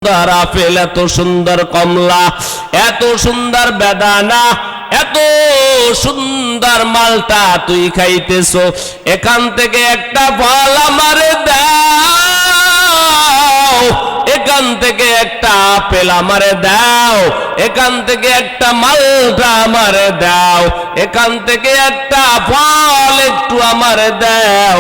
সুন্দর আপেল, এত সুন্দর কমলা, এত সুন্দর বেদানা, এত সুন্দর মালটা তুই খাইতেছ, এখান থেকে একটা ফল আমারে দাও, এখান থেকে একটা আপেল আমারে দাও, এখান থেকে একটা মালটা আমারে দাও, এখান থেকে একটা ফল একটু আমারে দাও।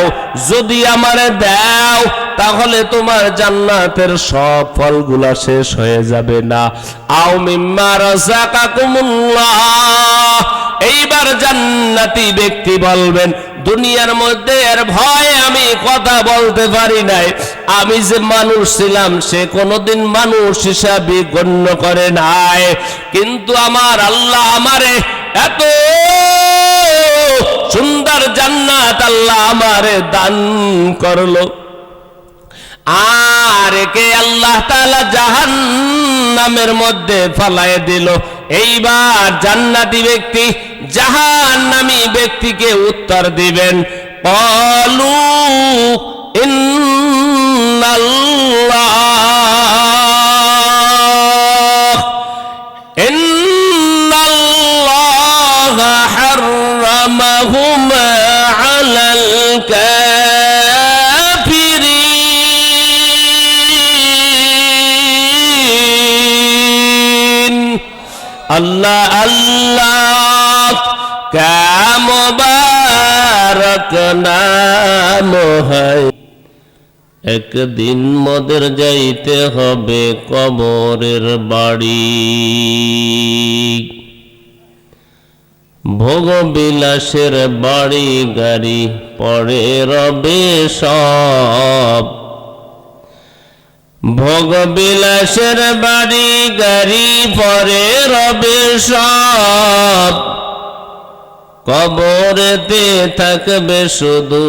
যদি আমারে দাও তাহলে তোমার জান্নাতের সব ফলগুলা শেষ হয়ে যাবে না। আও মিম্মা রাযাকাকুমুল্লাহ। এইবার জান্নাতি ব্যক্তি বলবেন, দুনিয়ার মধ্যে এর ভয়ে আমি কথা বলতে পারি নাই, আমি যে মানুষ ছিলাম সে কোনোদিন মানুষ হিসাবে গণ্য করে নাই, কিন্তু আমার আল্লাহ আমারে এত সুন্দর জান্নাত আল্লাহ আমারে দান করলো, আর একে আল্লাহ তাআলা জাহান্নামের মধ্যে ফালায় দিল। এইবার জান্নাতি ব্যক্তি জাহান্নামী ব্যক্তিকে উত্তর দিবেন, ক্বালু ইন্নাল্লাহা হাররামাহুমা আলাল কাফিরিন। আল্লাহ আল্লাহ কা মুবারক নাম হয়। একদিন মোদের যাইতে হবে কবরের বাড়ি, ভোগ বিলাসের বাড়ি গাড়ি পড়ে রবে সব, ভোগ বিলাসের বাড়ি গাড়ি পড়ে রবে সব, কবরেতে থাকবে শুধু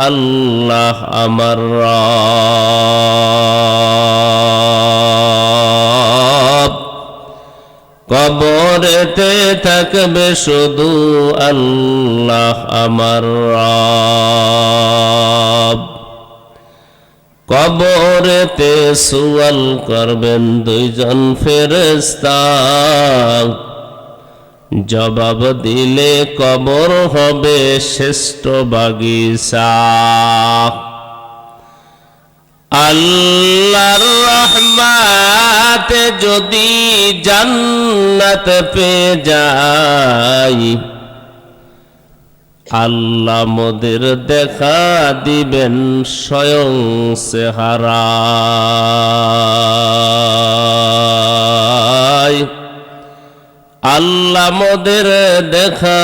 আল্লাহ আমার রব, কবরেতে থাকবে শুধু আল্লাহ আমার রব। কবরেতে সুয়াল করবেন দুইজন ফেরেশতা, জবাব দিলে কবর হবে শ্রেষ্ঠ বাগিচা। আল্লাহর রহমতে যদি জান্নাত পেয়ে যাই, আল্লাহ মোদের দেখা দিবেন স্বয়ং চেহারায়, আল্লাহ মোদের দেখা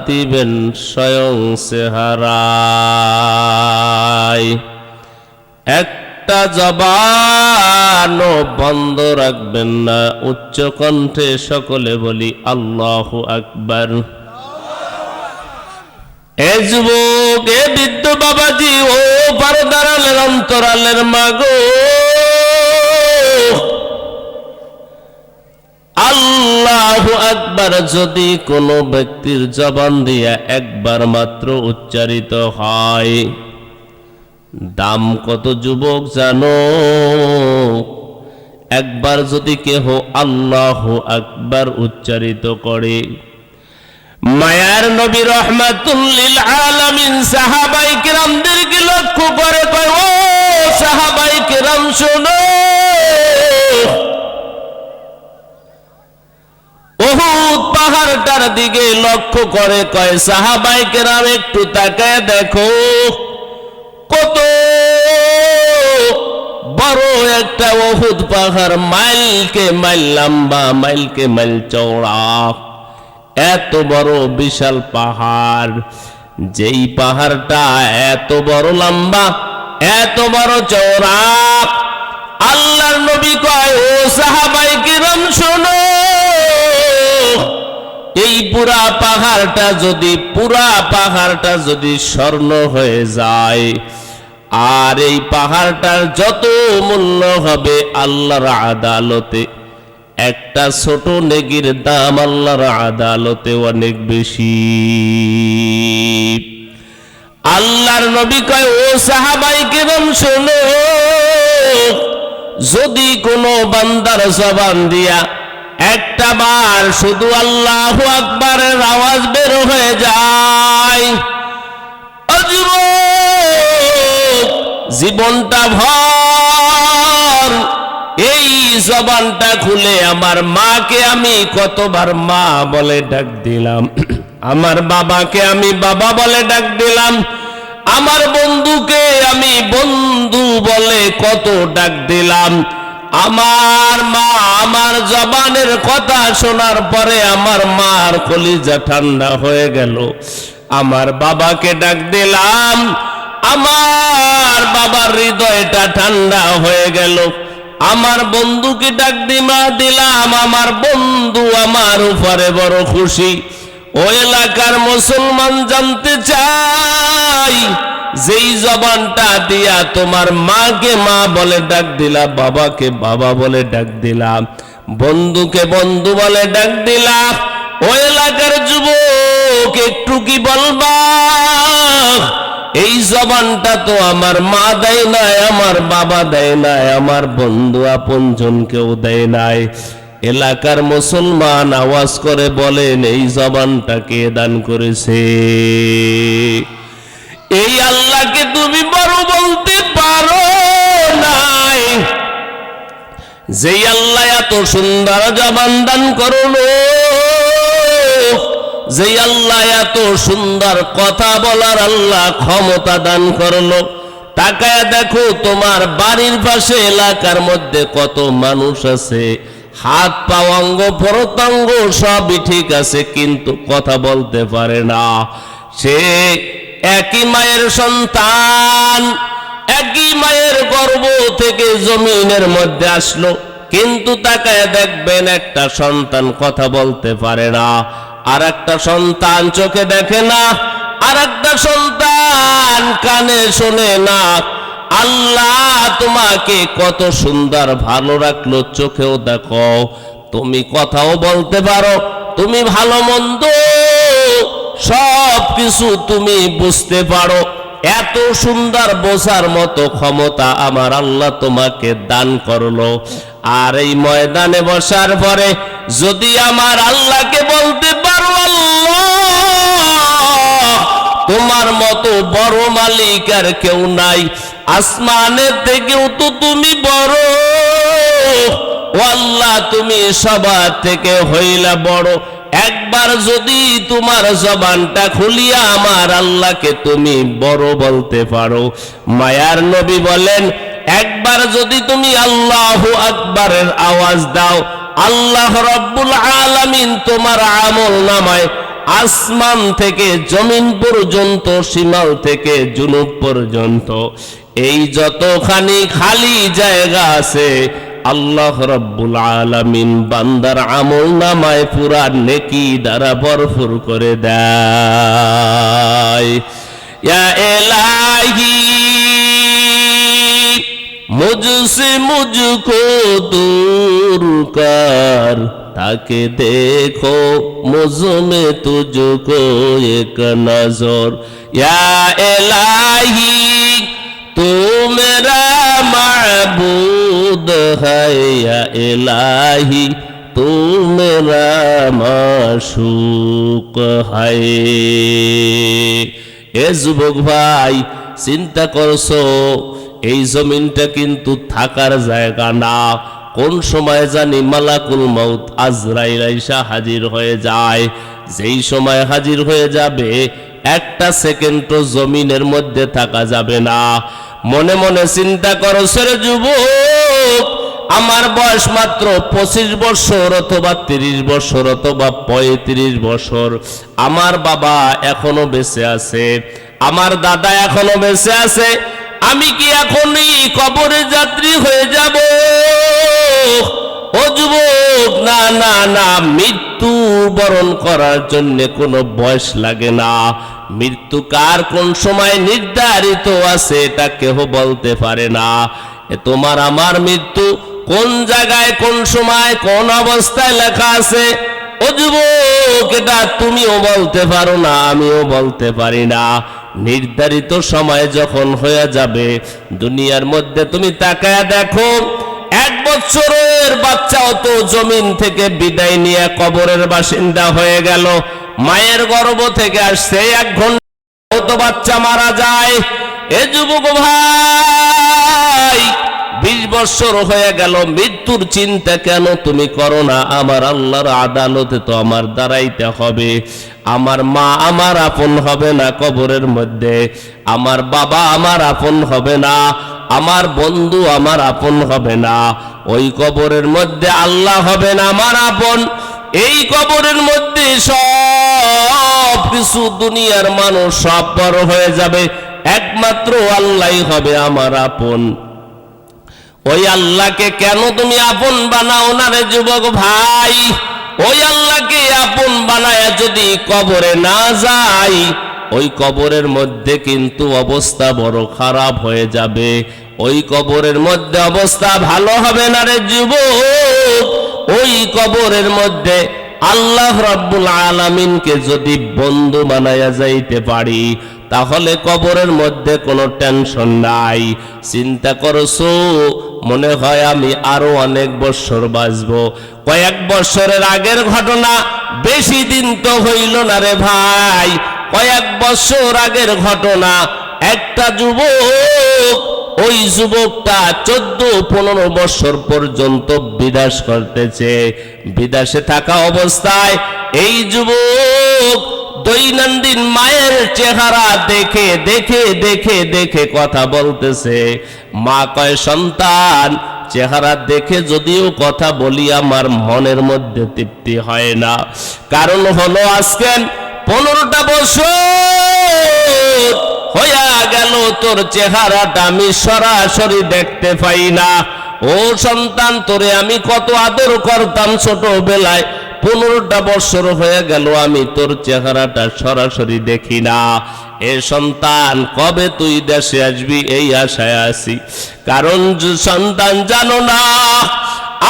দিবেন স্বয়ং চেহারায়। একটা জবানও বন্ধ রাখবেন না, উচ্চ কণ্ঠে সকলে বলি আল্লাহু আকবার। এ যুবক, এ বৃদ্ধ বাবাজি, ও পর্দার আলের অন্তরালের মাগো, আল্লাহু আকবার যদি কোনো ব্যক্তির জবান দিয়া একবার মাত্র উচ্চারিত হয়, দাম কত যুবক জানো? একবার যদি কেহ আল্লাহু আকবার উচ্চারিত করে, মায়ার নবী রহমাতুল লিল আলামিন সাহাবায়ে কিরামদেরকে লক্ষ্য করে কয়, ও সাহাবায়ে কিরাম শোনো, উহুদ পাহাড়টার দিকে লক্ষ্য করে কয়, সাহাবায়ে কেরাম একটু তাকায় দেখো, কত বড় একটা উহুদ পাহাড়, মাইলকে মাইল লম্বা, মাইলকে মাইল চওড়া, এত বড় বিশাল পাহাড়। যেই পাহাড়টা এত বড় লম্বা, এত বড় চওড়া, আল্লাহর নবী কয়, ও সাহাবায়ে কিরাম শোনো, এই পুরা পাহাড়টা যদি স্বর্ণ হয়ে যায়, আর এই পাহাড়টার যত মূল্য হবে আল্লাহর আদালতে, একটা ছোট নেগির দাম আল্লাহর আদালতে অনেক বেশি। আল্লাহর নবী কয়, ও সাহাবায়ে কিরাম শোনো, যদি কোনো বান্দার জবান দিয়া একটা বার শুধু আল্লাহু আকবারের আওয়াজ বের হয়ে যায়, জীবনটা ভর এই জবানটা খুলে আমার মাকে আমি কতবার মা বলে ডাক দিলাম, আমার বাবাকে আমি বাবা বলে ডাক দিলাম, আমার বন্ধুকে আমি বন্ধু বলে কত ডাক দিলাম। আমার মা আমার জবানের কথা শোনার পরে আমার মার কলিজা ঠান্ডা হয়ে গেল। আমার বাবাকে ডাক দিলাম, আমার বাবার হৃদয়টা ঠান্ডা হয়ে গেল। আমার বন্ধুকে ডাক দিলাম, আমার বন্ধু আমার উপরে বড় খুশি। ওই এলাকার মুসলমান জানতে চাই, যেই জবানটা দিয়া তোমার মাকে মা বলে ডাক দিলা, বাবাকে বাবা বলে ডাক দিলাম, বন্ধুকে বন্ধু বলে ডাক দিলা, ওই এলাকার যুবক একটু কি বলবা? এই জবানটা তো আমার মা দেয় নাই, আমার বাবা দেয় নাই, আমার বন্ধু আপনজন কেউ দেয় নাই। এলাকার মুসলমান আওয়াজ করে বলেন, এই জবানটা কে দান করেছে? এই আল্লাহকে তুমি বড় বলতে পারো নাই? যেই আল্লাহ এত সুন্দর জবান দান করলো, যেই আল্লাহ এত সুন্দর কথা বলার আল্লাহ ক্ষমতা দান করলো, তাকায় দেখো তোমার বাড়ির পাশে এলাকার মধ্যে কত মানুষ আছে, হাত পা অঙ্গ প্রত্যঙ্গ সবই ঠিক আছে, কিন্তু কথা বলতে পারে না। সে একই মায়ের সন্তান, একই মায়ের গর্ভ থেকে জমিনের মধ্যে আসলো, কিন্তু তাকায় দেখবেন একটা সন্তান কথা বলতে পারে না, আর একটা সন্তান চোখে দেখে না, আর একটা সন্তান কানে শোনে না। আল্লাহ তোমাকে কত সুন্দর ভালো রাখলো, চোখেও দেখো, তুমি কথাও বলতে পারো, তুমি ভালো মন্দ সব কিছু তুমি বুঝতে পারো। এত সুন্দর বোঝার মতো ক্ষমতা আমার আল্লাহ তোমাকে দান করলো। আর এই ময়দানে বসার পরে যদি আমার আল্লাহকে বলতে পারো, আল্লাহ তোমার মতো বড় মালিক আর কেউ নাই, আসমানের থেকেও তো তুমি বড়, ও আল্লাহ তুমি সবার থেকে হইলা বড়। একবার যদি তোমার জবানটা খুলিয়া আমার আল্লাহকে তুমি বড় বলতে পারো, মায়ার নবী বলেন, একবার যদি তুমি আল্লাহু আকবারের আওয়াজ দাও, আল্লাহ রাব্বুল আলামিন তোমার আমল নামায় আসমান থেকে জমিন পর্যন্ত, শিমাল থেকে জুনুব পর্যন্ত এই যতখানি খালি জায়গা আছে, আল্লাহ রাব্বুল আলামিন বান্দার আমল নামায় পুরা নেকি দ্বারা ভরপুর করে দেয়। ইয়া ইলাহি মুঝসে মুঝকো दूर कर, ताके देखो मुझ में तुझको एक नजर। या इलाही तू मेरा माबूद है, या इलाही तू मेरा माशूक है। এ যুবক ভাই, চিন্তা করছো এই জমিনটা কিন্তু থাকার জায়গা না। কোন সময় জানি মালাকুল মউত আজরাইল আইসা হাজির হয়ে যায়। যেই সময় হাজির হয়ে যাবে, একটা সেকেন্ডও জমিনের মধ্যে থাকা যাবে না। মনে মনে চিন্তা করো, রে যুবক, আমার বয়স মাত্র 25 বছর অথবা 30 বছর অথবা 35 বছর। আমার বাবা এখনো বেঁচে আছে, আমার দাদা এখনো বেঁচে আছে। আমি কি এখনই কবরে যাত্রী হয়ে যাব? ও যুবক, না না না, মৃত্যু বরণ করার জন্য কোনো বয়স লাগে না। মৃত্যু কার কোন সময় নির্ধারিত আছে এটা কেউ বলতে পারে না। তোমার আমার মৃত্যু কোন জায়গায়, কোন সময়, কোন অবস্থায় লেখা আছে, ও যুবক, এটা তুমিও বলতে পারো না, আমিও বলতে পারি না। নির্ধারিত সময় যখন হয়ে যাবে, দুনিয়ার মধ্যে তুমি তাকায়া দেখো, বছরের বাচ্চাও তো জমিন থেকে বিদায় নিয়ে কবরের বাসিন্দা হয়ে গেল। মায়ের গর্ভ থেকে আসছে 1 ঘন্টা তো বাচ্চা মারা যায়। এ যুবক ভাই, 20 বছর হয়ে গেল, মৃত্যুর চিন্তা কেন তুমি করো না? আমার আল্লাহর আদালতে তো আমার দাঁড়াইতে হবে। আমার মা আমার আপন হবে না কবরের মধ্যে, আমার বাবা আমার আপন হবে না, আমার বন্ধু আমার আপন হবে না। ওই কবরের মধ্যে আল্লাহ হবে না আমার আপন। এই কবরের মধ্যে সব কিছু দুনিয়ার মানুষ সব বড় হয়ে যাবে, একমাত্র আল্লাহই হবে আমার আপন। ওই আল্লাহকে কেন তুমি আপন বানাও না রে যুবক ভাই? ওই আল্লাহকে আপন বানায় যদি কবরে না যাই, ওই কবরের মধ্যে কিন্তু অবস্থা বড় খারাপ হয়ে যাবে। ওই কবরের মধ্যে অবস্থা ভালো হবে না রে যুবক। ওই কবরের মধ্যে আল্লাহ রাব্বুল আলামিনকে যদি বন্ধু বানায়া যাইতে পারি, তাহলে কবরের মধ্যে কোনো টেনশন নাই। চিন্তা করছো, মনে হয় আমি আরো অনেক বছর বাঁচবো। কয়েক বছরের আগের ঘটনা, বেশি দিন তো হইল না রে ভাই। কয়েক বছর আগের ঘটনা, একটা যুবক, ওই যুবকটা 14-15 বছর পর্যন্ত বিদেশ করতেছে। বিদেশে থাকা অবস্থায় এই যুবক দৈনন্দিন মায়ের চেহারা দেখে দেখে দেখে দেখে কথা বলতেছে। মা কয়, সন্তান চেহারা দেখে যদিও কথা বলি, আমার মনের মধ্যে তৃপ্তি হয় না। কারণ হলো আজকে 15টা বছর হইয়া গেল তোর চেহারাটা আমি সরাসরি দেখতে পাই না। ও সন্তান, তোরে আমি কত আদর করতাম ছোটবেলায়, 15টা বছর হয়ে গেল আমি তোর চেহারাটা সরাসরি দেখি না। এ সন্তান, কবে তুই দেশে আসবি এই আশায় আছি। কারণ সন্তান জানো না,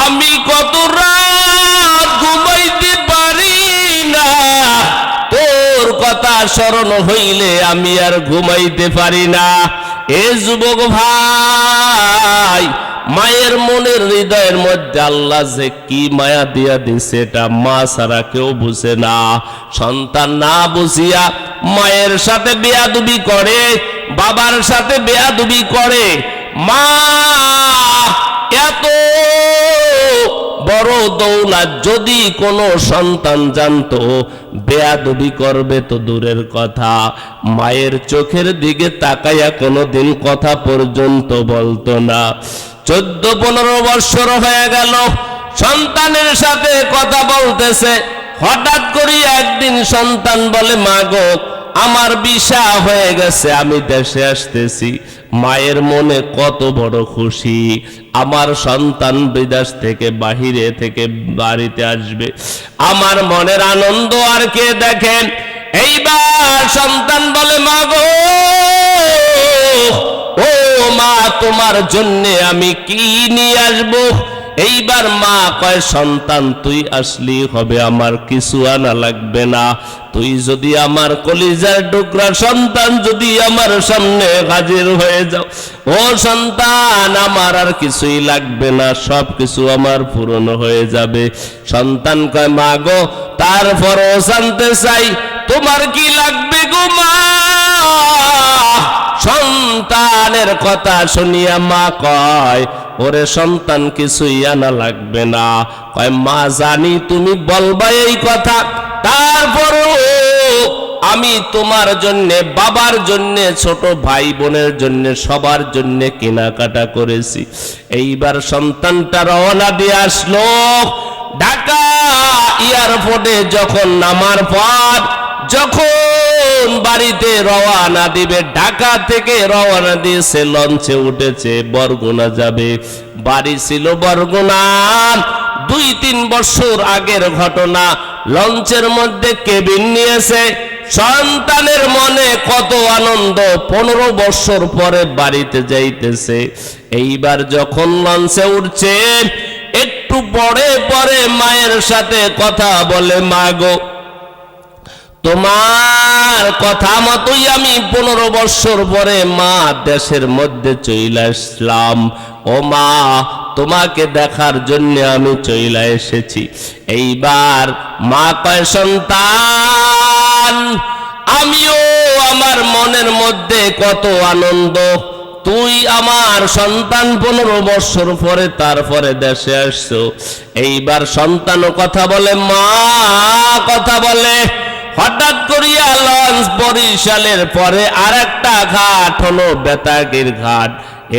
আমি কত রাত ঘুমাইতে পারি না, তোর কথা স্মরণ হইলে আমি আর ঘুমাইতে পারি না। এ যুবক ভাই, মায়ের মনের হৃদয়ের মধ্যে আল্লাহ যে কি মায়া দিয়া দিছে, এটা মা ছাড়া কেউ বুঝে না। সন্তান না বুঝিয়া মায়ের সাথে বেয়াদবি করে, বাবার সাথে বেয়াদবি করে। মা এত বড় দৌলত যদি কোনো সন্তান জানতো, বেয়াদবি করবে তো দূরের কথা, মায়ের চোখের দিকে তাকাইয়া কোনোদিন কথা পর্যন্ত বলতো না। 14-15 বছর হয়ে গেল, সন্তানের সাথে কথা বলতেছে। হঠাৎ করে একদিন সন্তান বলে, মা গো, আমার ভিসা হয়ে গেছে, আমি দেশে আসতেছি। মায়ের মনে কত বড় খুশি, আমার সন্তান বিদেশ থেকে বাহিরে থেকে বাড়িতে আসবে। আমার মনের আনন্দ আর কে দেখেন। এইবার সন্তান বলে, মা গো, ও মা, তোমার জন্যে আমি কি নিয়ে আসবো? এইবার মা কয়, সন্তান তুই আসলি হবে, আমার কিছু আনা লাগবে না। তুই যদি আমার কলিজার টুকরা সন্তান যদি আমার সামনে হাজির হয়ে যাও, ও সন্তান, আমার আর কিছুই লাগবে না, সব কিছু আমার পূরণ হয়ে যাবে। সন্তান কয়, মা গো, তারপরও জানতে চাই তোমার কি লাগবে গো মা? সন্তানের কথা শুনিয়া মা কয়, ওরে সন্তান, কিছুই আনা লাগবে না। কয়, মা জানি তুমি বলবা এই কথা, তারপরও আমি তোমার জন্য, বাবার জন্য, ছোট ভাই বোনের জন্য, সবার জন্য কেনাকাটা করেছি। এইবার সন্তানটা রওনা দিয়ে আসলো ঢাকা এয়ারপোর্টে। যখন নামার পর যখন বাড়িতে রওনা দিবে, ঢাকা থেকে রওনা দিয়েছে, লঞ্চে উঠেছে, বরগুনা যাবে। বাড়ি ছিল বরগুনা। 2-3 বছর আগের ঘটনা। লঞ্চের মধ্যে কেবিন নিয়েছে। সন্তানের মনে কত আনন্দ, 15 বছর পরে বাড়িতে যাইতেছে। এইবার যখন লঞ্চে উঠছে, একটু পরে পরে মায়ের সাথে কথা বলে, মা গো, তোমার কথা মতোই আমি 15 বছর পরে মা দেশের মধ্যে চলে আসলাম। ও মা, তোমাকে দেখার জন্য আমি চইলা এসেছি। এইবার মা কয়, সন্তান আমিও আমার মনের মধ্যে কত আনন্দ, তুই আমার সন্তান 15 বছর পরে তারপরে দেশে আসছো। এইবার সন্তানও কথা বলে, মা কথা বলে। হঠাৎ করিয়া লঞ্চ বরিশালের পরে আরেকটা ঘাট হলো বেতাগীর ঘাট।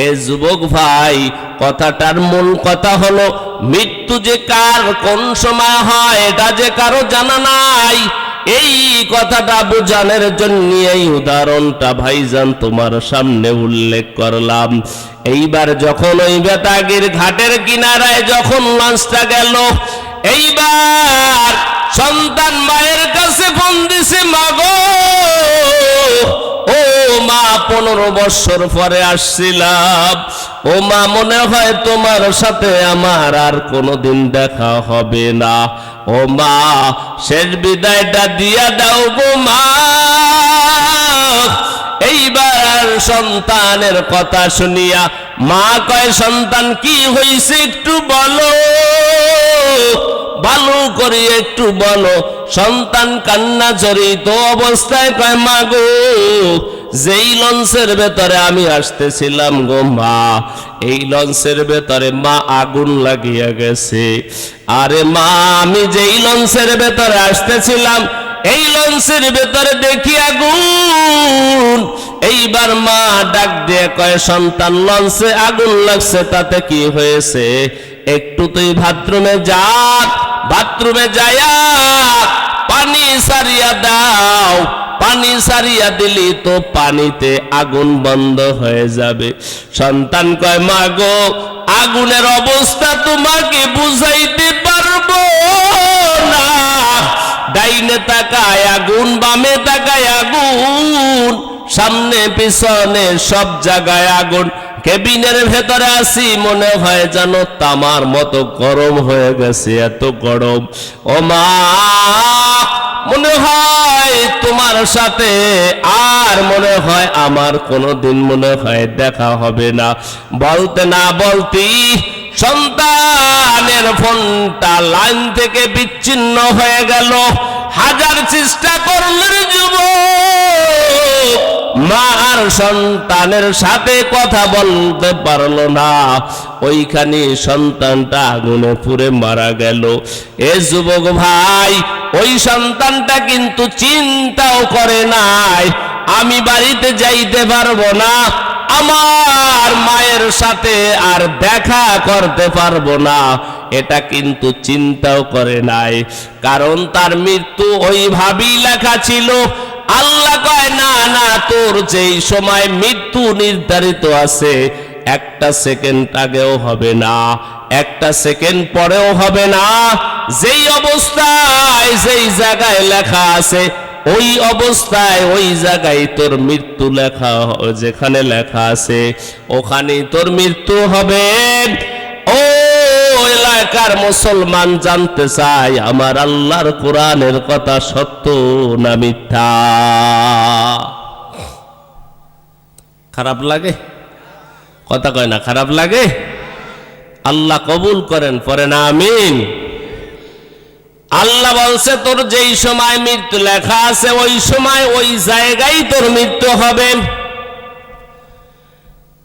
এ যুবক ভাই, কথাটার মূল কথা হলো মৃত্যু যে কার কোন সময় হয় এটা যে কারো জানা নাই। এই কথাটা বোঝানোর জন্য এই উদাহরণটা ভাইজান তোমার সামনে উল্লেখ করলাম। এইবার যখন ওই বেতাগীর ঘাটের কিনারায় যখন লঞ্চটা গেল, এইবার সন্তান মায়ের কাছে ফোন দিছে, মা গো, ও মা 15 বছর পরে আসছিলাম, ও মা মনে হয় তোমার সাথে আমার আর কোনোদিন দেখা হবে না, ও মা শেষ বিদায়টা দিয়া দাও গো মা। এইবার সন্তানের কথা শুনিয়া মা কয়, সন্তান কি হয়েছে একটু বলো, ভালো করে একটু বলো। সন্তান কান্না জড়িত অবস্থায় কয়, মা গো, যেই লঞ্চের ভেতরে আমি আসতেছিলাম গো মা, এই লঞ্চের ভেতরে মা আগুন লাগিয়া গেছে। আরে মা, আমি যেই লঞ্চের ভেতরে আসতেছিলাম এই লঞ্চের ভেতরে দেখি আগুন। এইবার মা ডাক দিয়ে কয়, সন্তান লঞ্চে আগুন লাগছে তাতে কি হয়েছে, একটু তুই বাথরুমে যা, বাথরুমে যায়া পানি সারিয়া দাও, পানি সারিয়া দিলি তো পানিতে আগুন বন্ধ হয়ে যাবে। সন্তান কয়, মা গো, আগুনের অবস্থা তোমাকে বুঝাইতে পারবো না। ডাইনে তাকায় আগুন, বামে তাকায় আগুন, সামনে পিছনে সব জায়গায় আগুন। কেবিনের ভেতরে আসি, মনে হয় যেন তামার মতো গরম হয়ে গেছে, এত গরম। ও মা, মনে হয় তোমার সাথে আর মনে হয় আমার কোনোদিন মনে হয় দেখা হবে না। বলতে না বলতেই সন্তানের ফোনটা লাইন থেকে বিচ্ছিন্ন হয়ে গেল। হাজার চেষ্টা করলেন যুবক মা আর সন্তানের সাথে কথা বলতে পারলো না, ওইখানে সন্তানটা আগুনে পুড়ে মারা গেল। এ যুবক ভাই, ওই সন্তানটা কিন্তু চিন্তাও করে নাই আমি বাড়িতে যাইতে পারবো না, আমার মায়ের সাথে আর দেখা করতে পারবো না, এটা কিন্তু চিন্তাও করে নাই। কারণ তার মৃত্যু ওইভাবেই লেখা ছিল। আল্লাহ কয়, না না, তোর যেই সময় মৃত্যু নির্ধারিত আছে একটা সেকেন্ড আগেও হবে না, একটা সেকেন্ড পরেও হবে না। যেই অবস্থায় যেই জায়গায় লেখা আছে ওই অবস্থায় ওই জায়গায় তোর মৃত্যু লেখা, যেখানে লেখা আছে ওখানেই তোর মৃত্যু হবে। ও এলাকার মুসলমান জানতে চাই, আমার আল্লাহর কোরআনের কথা সত্য না মিথ্যা? খারাপ লাগে? কথা কয় না, খারাপ লাগে? আল্লাহ কবুল করেন, পড়েন আমিন। আল্লাহ বলছে, তোর যেই সময় মৃত্যু লেখা আছে ওই সময় ওই জায়গায় তোর মৃত্যু হবে।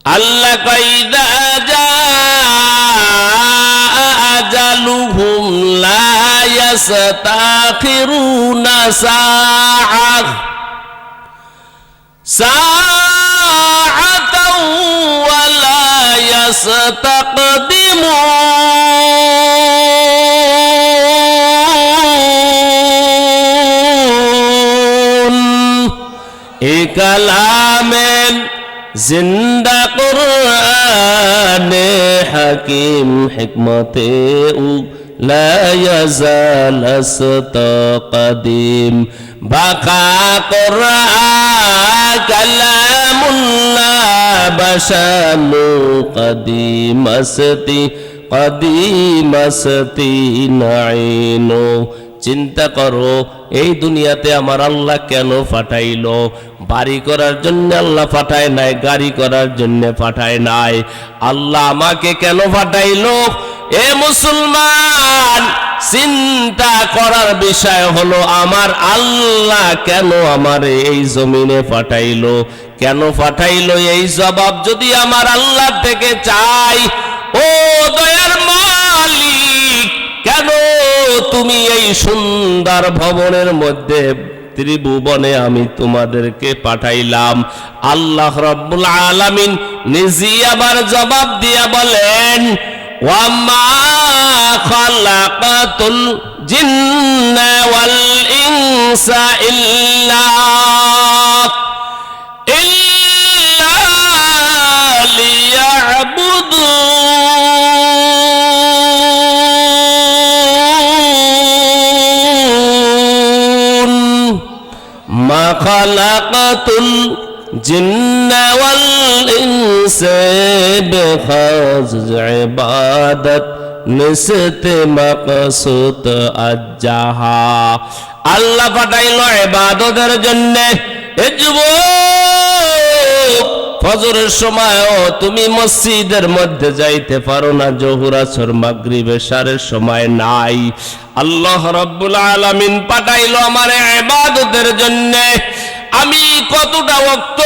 আল্লাহ কইদা যা আজালুহুম লা ইস্তাখিরুনা সাআহ সাআতাও ওয়া লা ইস্তাকদিমুন। এ কালামের জিন্দা কুরআনে হাকিম হিকমতে উ লা ইয়াজাল আস্তাকদিম। বাকা কুরআন কালামুল্লাহ বাশানু কদিমাসতি কদিমাসতি নাইনু। চিন্তা করো এই দুনিয়াতে আমার আল্লাহ কেন পাঠাইলো? বাড়ি করার জন্য আল্লাহ পাঠায় নাই, গাড়ি করার জন্য পাঠায় নাই। আল্লাহ আমাকে কেন পাঠাইলো? এ মুসলমান, চিন্তা করার বিষয় হলো আমার আল্লাহ কেন আমার এই জমিনে পাঠাইলো, কেন পাঠাইলো? এই জবাব যদি আমার আল্লাহ থেকে চাই, ও দয়ার মালিক, কেন তুমি এই সুন্দর ভবনের মধ্যে ত্রিভুবনে আমি তোমাদেরকে পাঠাইলাম? আল্লাহ রাব্বুল আলামিন নিজেই আবার জবাব দিয়া বলেন, ওয়ামা খালাকাতুল জিন্না ওয়াল ইনসা ইল্লা লিয়াবুদুন মা খালাকাতুল জিন্না ওয়াল ইনসা বিখাজ ইবাদত নিসতে মাকসুদ আজ্জাহা। আল্লাহ পাঠাইলো ইবাদতের জন্য। এ যুবক, ফজরের সময়ও তুমি মসজিদের মধ্যে যাইতে পারো না, জোহর আসর মাগরিব এশারের সময় নাই। আল্লাহ রাব্বুল আলামিন পাঠাইলো আমার ইবাদতের জন্য। আমি কতটা ওয়াক্ত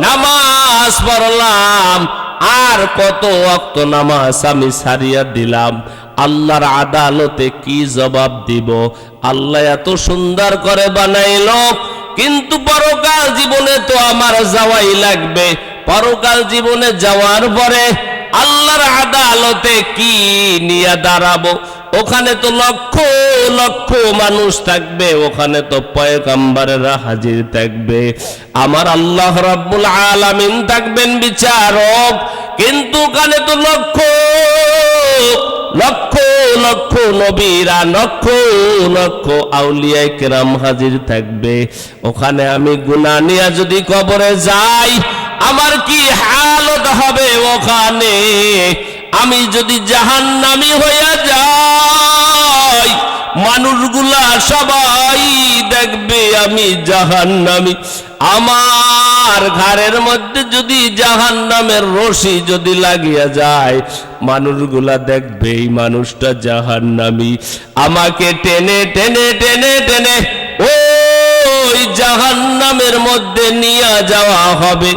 নামাজ পড়লাম আর কত ওয়াক্ত নামাজ আমি ছাড়িয়া দিলাম, আল্লাহর আদালতে কি জবাব দিব? আল্লাহ এত সুন্দর করে বানাইলো, কিন্তু পরকাল জীবনে তো আমার যাওয়াই লাগবে। পরকাল জীবনে যাওয়ার পরে আল্লাহর আদালতে কি নিয়ে দাঁড়াবো? ওখানে তো লক্ষ লক্ষ মানুষ থাকবে, ওখানে তো পয়গম্বরেরা হাজির থাকবে, আমার আল্লাহ রাব্বুল আলামিন থাকবেন বিচারক। কিন্তু ওখানে তো লক্ষ লক্ষ লক্ষ নবীরা, লক্ষ লক্ষ আউলিয়ায়ে কেরাম হাজির থাকবে। ওখানে আমি গুনাহ নিয়ে যদি কবরে যাই, আমার কি হালত হবে? ওখানে আমি যদি জাহান্নামী হইয়া যাই, মানুষগুলা সবাই দেখবে আমি জাহান্নামী। আমার ঘরের মধ্যে যদি জাহান্নামের রশি যদি লাগিয়া যায়, মানুষগুলা দেখবে এই মানুষটা জাহান্নামী। আমাকে টেনে টেনে টেনে টেনে ওই জাহান্নামের মধ্যে নিয়ে যাওয়া হবে।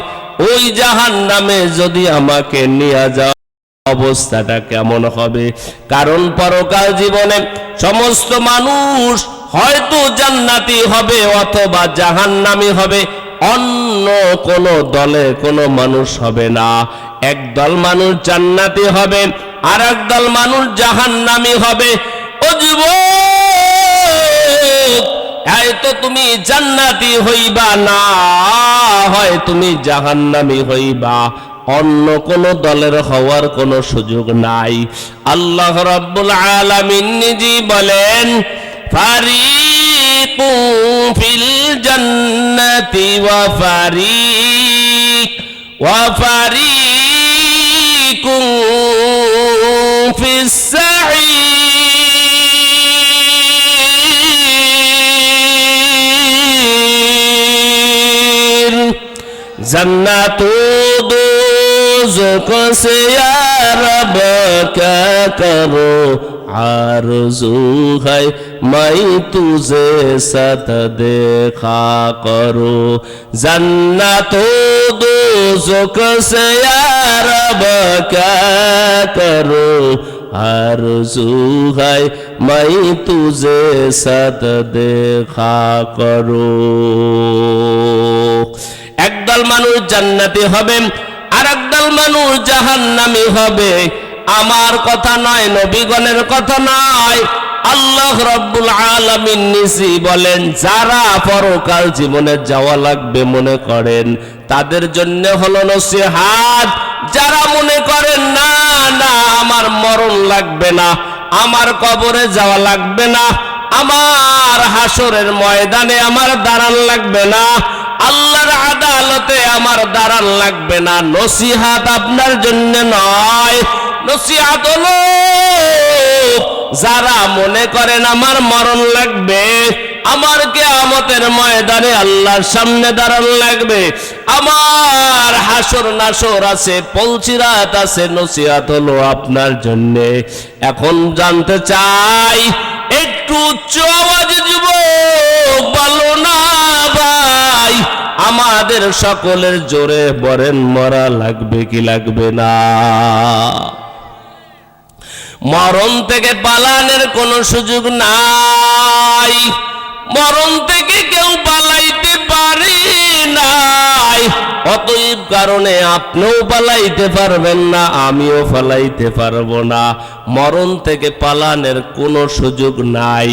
ওই জাহান্নামে যদি আমাকে নিয়ে যাওয়া, অবস্থাটা কেমন হবে? কারণ পরকাল জীবনে সমস্ত মানুষ হয়তো জান্নাতি হবে অথবা জাহান্নামী হবে, অন্য কোন দলে কোনো মানুষ হবে না। একদল মানুষ জান্নাতি হবে আর একদল মানুষ জাহান্নামী হবে। ও যুবক, হয়তো তুমি জান্নাতি হইবা, না হয় তুমি জাহান্নামী হইবা, অন্য কোন দলের হওয়ার কোনো সুযোগ নাই। আল্লাহ রাব্বুল আলামিন নিজেই বলেন, ফারিকুন ফিল জান্নাতি ওয়া ফারিকুন ফিস সাঈর। जन्नतो दोज़ख से या रब क्या करो, आरज़ू है मैं तुझे साथ देखा करो। जन्नतो दोज़ख से या रब क्या करो, आरज़ू है मैं तुझे साथ देखा करो। একদল মানুষ জান্নাতি হবে আর একদল মানুষ জাহান্নামী হবে। আমার কথা নয়, নবীগণের কথা নয়, আল্লাহ রাব্বুল আলামিন নিজেই বলেন, যারা পরকাল জীবনে যাওয়া লাগবে মনে করেন, তাদের জন্য হলো নসিহত। যারা মনে করেন না না আমার মরণ লাগবে না, আমার কবরে যাওয়া লাগবে না, আমার হাসরের ময়দানে আমার দাঁড়ান লাগবে না, আল্লাহর আদালতে আমার দাঁড়ান লাগবে না, নসিহত আপনার জন্য নয়। নসিহত হলো যারা মনে করেন আমার মরণ লাগবে, আমার কিয়ামতের ময়দানে আল্লাহর সামনে দাঁড়ান লাগবে, আমার হাসর নাসর আছে, পলচিরাত আছে, নসিহত হলো আপনার জন্য। এখন জানতে চাই, একটু উচ্চ আওয়াজে যুবক বলো না ভাই, আমাদের সকলের জোরে বলেন মরা লাগবে কি লাগবে না? মরণ থেকে পালানোর কোনো সুযোগ নাই, মরণ থেকে কেউ পালাইতে পারে নাই। অতএব কারণে আপনিও পালাইতে পারবেন না, আমিও পালাইতে পারবো না। মরণ থেকে পালানোর কোনো সুযোগ নাই।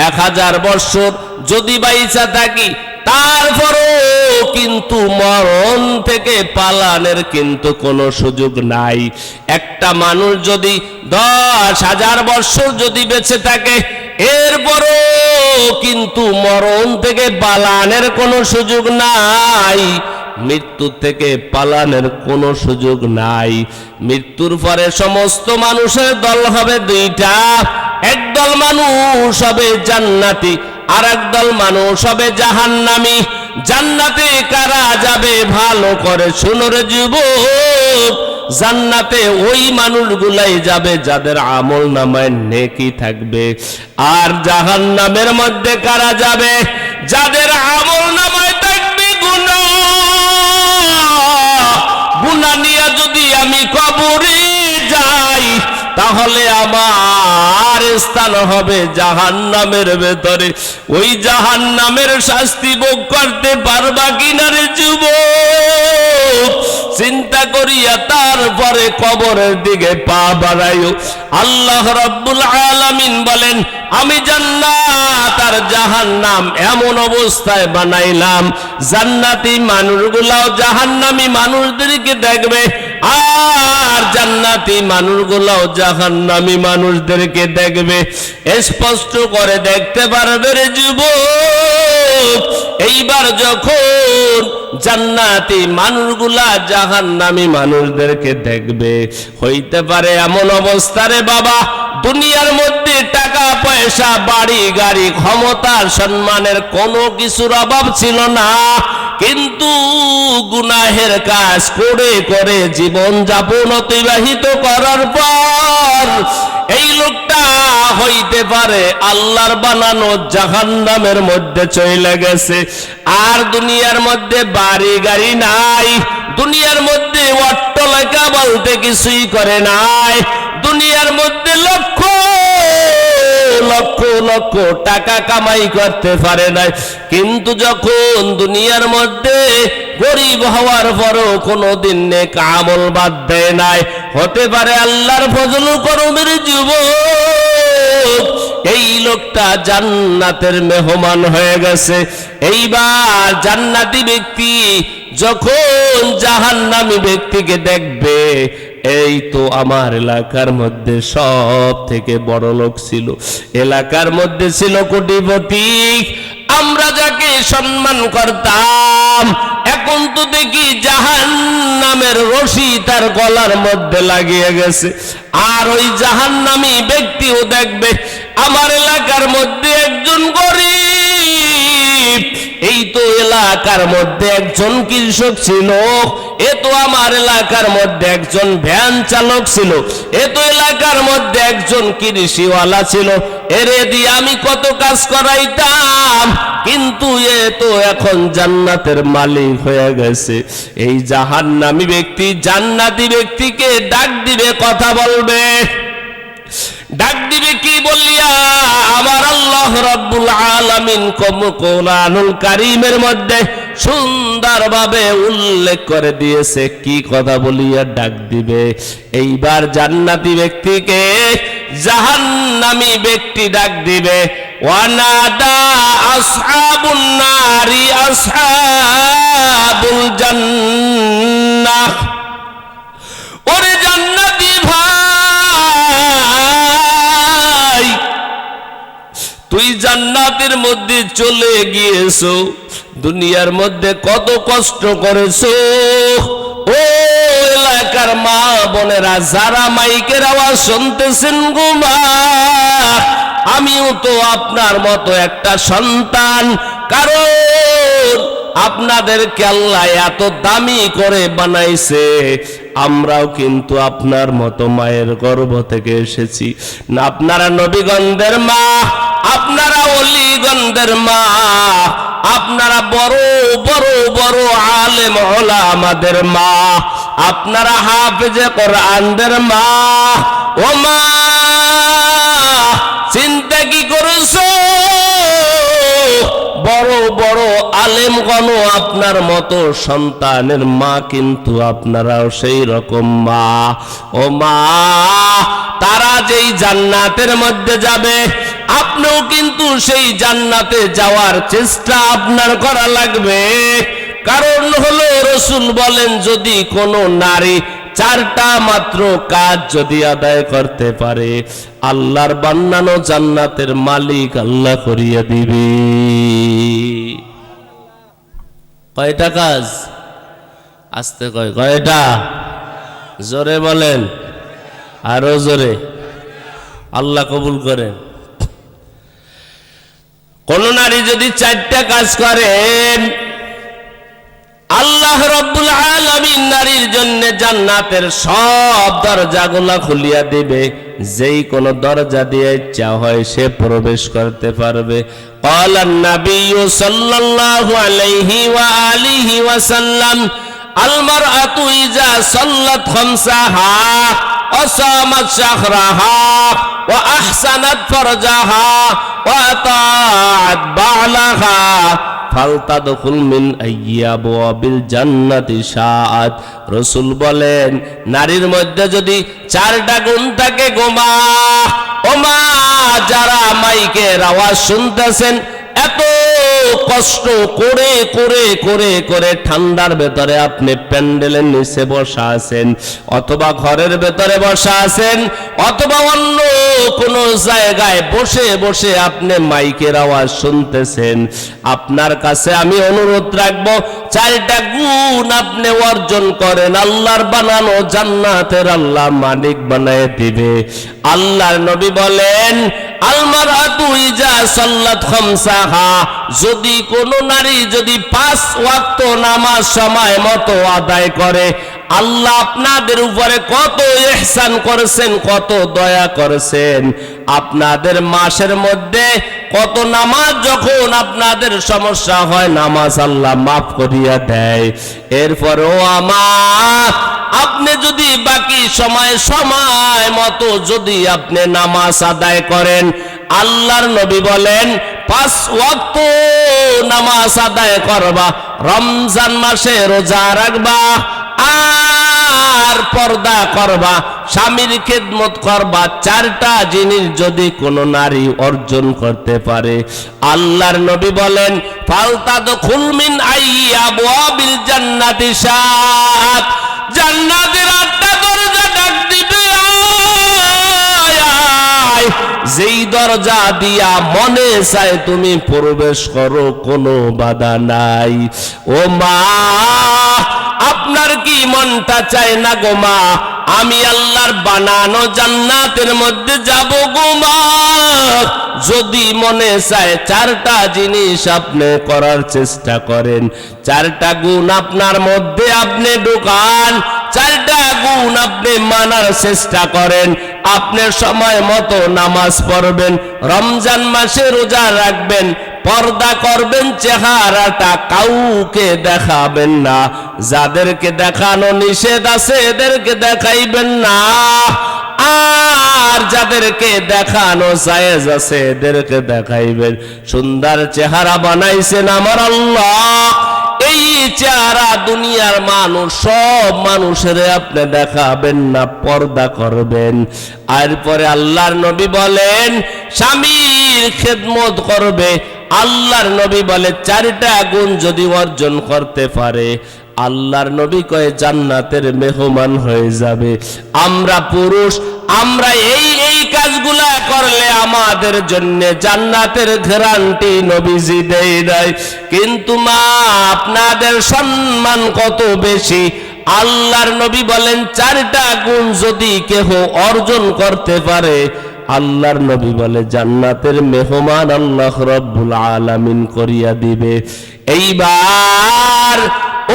1000 বছর যদি বাইচা থাকি, তারপরও কিন্তু মরণ থেকে পালানোর কিন্তু কোনো সুযোগ নাই। একটা মানুষ যদি 10,000 বছর যদি বেঁচে থাকে, এরপরও কিন্তু মরণ থেকে পালানোর কোনো সুযোগ নাই, মৃত্যু থেকে পালানোর কোনো সুযোগ নাই। মৃত্যুর পরে সমস্ত মানুষের দল হবে দুইটা, একদল মানুষ হবে জান্নাতি, আর একদল মানুষ হবে জাহান্নামী। জান্নাতে কারা যাবে ভালো করে শুনো রে যুবক, জান্নাতে ওই মানুষগুলাই যাবে যাদের আমল নামায় নেকি থাকবে। আর জাহান্নামের মধ্যে কারা যাবে? যাদের আমল নামায় থাকবে গুনাহ। গুনাহ নিয়ে যদি আমি কবরে যাই, তাহলে আমার স্থান হবে জাহান্নামের ভেতরে। ওই জাহান্নামের শাস্তি ভোগ করতে পারবা কিনা রে যুবক? চিন্তা করিয়া তারপরে কবরের দিকে পা বাড়াইও। আল্লাহ রাব্বুল আলামিন বলেন, আমি জান্নাত আর জাহান্নাম এমন অবস্থায় বানাইলাম, জান্নাতি মানুষগুলাও জাহান্নামী মানুষদেরকে দেখবে, আর জান্নাতি মানুষগুলাও জাহান্নামী মানুষদেরকে দেখবে। স্পষ্ট করে দেখতে পারবে রে যুবক। এইবার যখন জান্নাতি মানুষগুলা জাহান্নামী মানুষদেরকে দেখবে, হইতে পারে এমন অবস্থা রে বাবা, দুনিয়ার মধ্যে টাকা পয়সা, বাড়ি গাড়ি, ক্ষমতার সম্মানের কোনো কিছুর অভাব ছিল না, কিন্তু গুনাহের কাজ করে করে জীবন যাপন অতিবাহিত করার পর এই লোকটা হইতে পারে আল্লাহর বানানো জাহান্নামের মধ্যে চলে গেছে। আর দুনিয়ার মধ্যে বাড়ি গাড়ি নাই, দুনিয়ার মধ্যে অট্টালিকা বলতে কিছুই করে নাই, দুনিয়ার মধ্যে লক্ষ লক্ষ লক্ষ টাকা কামাই করতে পারে নাই, কিন্তু যখন দুনিয়ার মধ্যে গরিব হওয়ার পরও কোনোদিন নেক আমল বাদ দেয় নাই। হতে পারে আল্লাহর ফজল ও করমের যুবক এই লোকটা জান্নাতের মেহমান হয়ে গেছে। এইবার জান্নাতি ব্যক্তি যখন জাহান্নামী ব্যক্তিকে দেখবে, এই তো আমার এলাকার মধ্যে সব থেকে বড় লোক ছিল, এলাকার মধ্যে ছিল কোটিপতি, আমরা যাকে সম্মান করতাম, এখন তো দেখি জাহান্নামের রশি তার গলার মধ্যে লাগিয়ে গেছে। আর ওই জাহান্নামী ব্যক্তিও দেখবে আমার এলাকার মধ্যে একজন গরিব, এই তো এলাকার মধ্যে একজন কৃষক ছিল, এ তো আমার এলাকার মধ্যে একজন ভ্যান চালক ছিল, এ তো এলাকার মধ্যে একজন কৃষিওয়ালা ছিল, এরে দিয়ে আমি কত কাজ করাইতাম, কিন্তু এ তো এখন জান্নাতের মালিক হয়ে গেছে। এই জাহান্নামী ব্যক্তি জান্নাতি ব্যক্তিকে ডাক দিবে, কথা বলবে, ডাক দিবে কি বলিয়া? আমার আল্লাহ রাব্বুল আলামিন কোরআনুল কারীমের মধ্যে সুন্দরভাবে উল্লেখ করে দিয়েছে, কি কথা বলিয়া ডাক দিবে। এইবার জান্নাতি ব্যক্তিকে জাহান্নামী ব্যক্তি ডাক দিবে, ওয়ানাদা আসহাবুন নারি আসহাবুল জান্নাহ, ওরে জান্নাতি ভাই, তুই জান্নাতের মধ্যে চলে গিয়েছো, দুনিয়ার মধ্যে কত কষ্ট করেছো, ও এলাকা জায়গার মা বোনেরা যারা মাইকের আওয়াজ শুনতেছেন গো মা, আমিও তো আপনার মতো একটা সন্তান, কারণ আপনাদেরকে আল্লাহ এত দামি করে বানাইছে। আমরাও কিন্তু আপনার মতো মায়ের গর্ভ থেকে এসেছি না। আপনারা নবীগণদের মা, আপনারা ওলিগণদের মা, আপনারা বড় বড় বড় আলেম ওলামাদের মা, আপনারা হাফেজে কোরআনদের মা। ও মা, চিন্তা কি করেছো? বড় বড় আলেমগণ আপনার মতো সন্তানের মা, কিন্তু আপনারাও সেই রকম মা। ও মা, তারা যেই জান্নাতের মধ্যে যাবে, আপনিও কিন্তু সেই জান্নাতে যাওয়ার চেষ্টা আপনার করা লাগবে। কারণ হলো রাসূল বলেন, যদি কোনো নারী চারটা মাত্র কাজ যদি আদায় করতে পারে, আল্লাহর বানানো জান্নাতের মালিক আল্লাহ করিয়ে দিবে। কয়টা কাজ? আস্তে কয়, কয়টা? জোরে বলেন, আরো জোরে। আল্লাহ কবুল করেন। কোন নারী যদি চারটা কাজ করেন, আল্লাহ রাব্বুল আলামিন নারীর জন্য জান্নাতের সব দরজাগুলো খুলিয়া দিবে। যেই কোন দরজা দিয়ে ইচ্ছা হয় সে প্রবেশ করতে পারবে। ক্বালান নাবিয়্যু সাল্লাল্লাহু আলাইহি ওয়া আলিহি ওয়া সাল্লাম, আল মারআতু ইযা সাল্লাত খামসাহা ওয়া সামাত শাহরাহা ওয়া আহসানাত ফারজাহা ওয়া আতাআত বা'লাহা ফালতাদখুল মিন আইয়াবওয়াবিল জান্নাতি শাআত। রাসূল বলেন, নারীর মধ্যে যদি চারটা গুণ থাকে গো মা, ও মা, যারা মাইকের আওয়াজ শুনতেছেন, এত কষ্ট করে করে করে করে ঠান্ডার ভেতরে আপনি প্যান্ডেলের নিচে বসা আছেন, অথবা ঘরের ভেতরে বসা আছেন, অথবা অন্য কোনো জায়গায় বসে বসে আপনি মাইকের আওয়াজ শুনতেছেন, আপনার কাছে আমি অনুরোধ রাখবো, চারটা গুণ আপনি অর্জন করেন, আল্লাহর বানানো জান্নাতের আল্লাহ মালিক বানায় দিবে। আল্লাহর নবী বলেন, আল মারআতু ইযা সাল্লাত খামসাহা, যদি কোন নারী যদি 5 ওয়াক্ত নামাজ সময় মতো আদায় করে, আল্লাহ আপনাদের উপরে কত ইহসান করেছেন, কত দয়া করেছেন। আপনাদের মাসের মধ্যে কত নামাজ যখন আপনাদের সমস্যা হয়, নামাজ আল্লাহ মাফ করিয়া দেয়। এরপরেও আমার আপনি যদি বাকি সময় মতো যদি আপনি নামাজ আদায় করেন, আল্লাহর নবী বলেন 5 ওয়াক্ত নামাজ আদায় করবা, রমজান মাসে রোজা রাখবা, আর পর্দা করবা, স্বামীর খেদমত করবা, চারটা জিনিস যদি কোনো নারী অর্জন করতে পারে, আল্লাহর নবী বলেন, ফালতাদখুল মিন আইয়াবওয়াবিল জান্নাতি শাআত, জান্নাতের 8টা দরজা ডাক দিবে, যেই দরজা দিয়া মনে চায় তুমি প্রবেশ করো, কোনো বাধা নাই। ও মা, আপনার কি মনটা চায় না গো মা, আমি আল্লাহর বানানো জান্নাতের মধ্যে যাব গো মা? যদি মনে চায়, চারটা জিনিস আপনি করার চেষ্টা করেন, চারটা গুণ আপনার মধ্যে আপনি ঢোকান, চারটা গুণ আপনি মানার চেষ্টা করেন। আপনি সময় মতো নামাজ পড়বেন, রমজান মাসে রোজা রাখবেন, পর্দা করবেন, চেহারাটা কাউকে দেখাবেন না, যাদেরকে দেখানো নিষেধ আছে এদেরকে দেখাইবেন না, আর যাদেরকে দেখানো জায়েজ আছে এদেরকে দেখাইবেন। সুন্দর চেহারা বানাইছেন আমার আল্লাহ, এই চেহারা দুনিয়ার মানুষ সব মানুষের আপনি দেখাবেন না, পর্দা করবেন। আর পরে আল্লাহর নবী বলেন, স্বামীর খেদমত করবে। আল্লাহর নবী বলে, চারটা গুণ যদি অর্জন করতে পারে, আল্লাহর নবী কয় জান্নাতের মেহমান হয়ে যাবে। আমরা পুরুষ, আমরা এই কাজগুলা করলে আমাদের জন্য জান্নাতের গ্যারান্টি নবীজি দেয় নাই। কিন্তু মা, আপনাদের সম্মান কত বেশি, আল্লাহর নবী বলেন চারটা গুণ যদি কেহ অর্জন করতে পারে, আল্লাহর নবী বলে জান্নাতের মেহমান আল্লাহ রাব্বুল আলামিন করিয়া দিবে। এইবার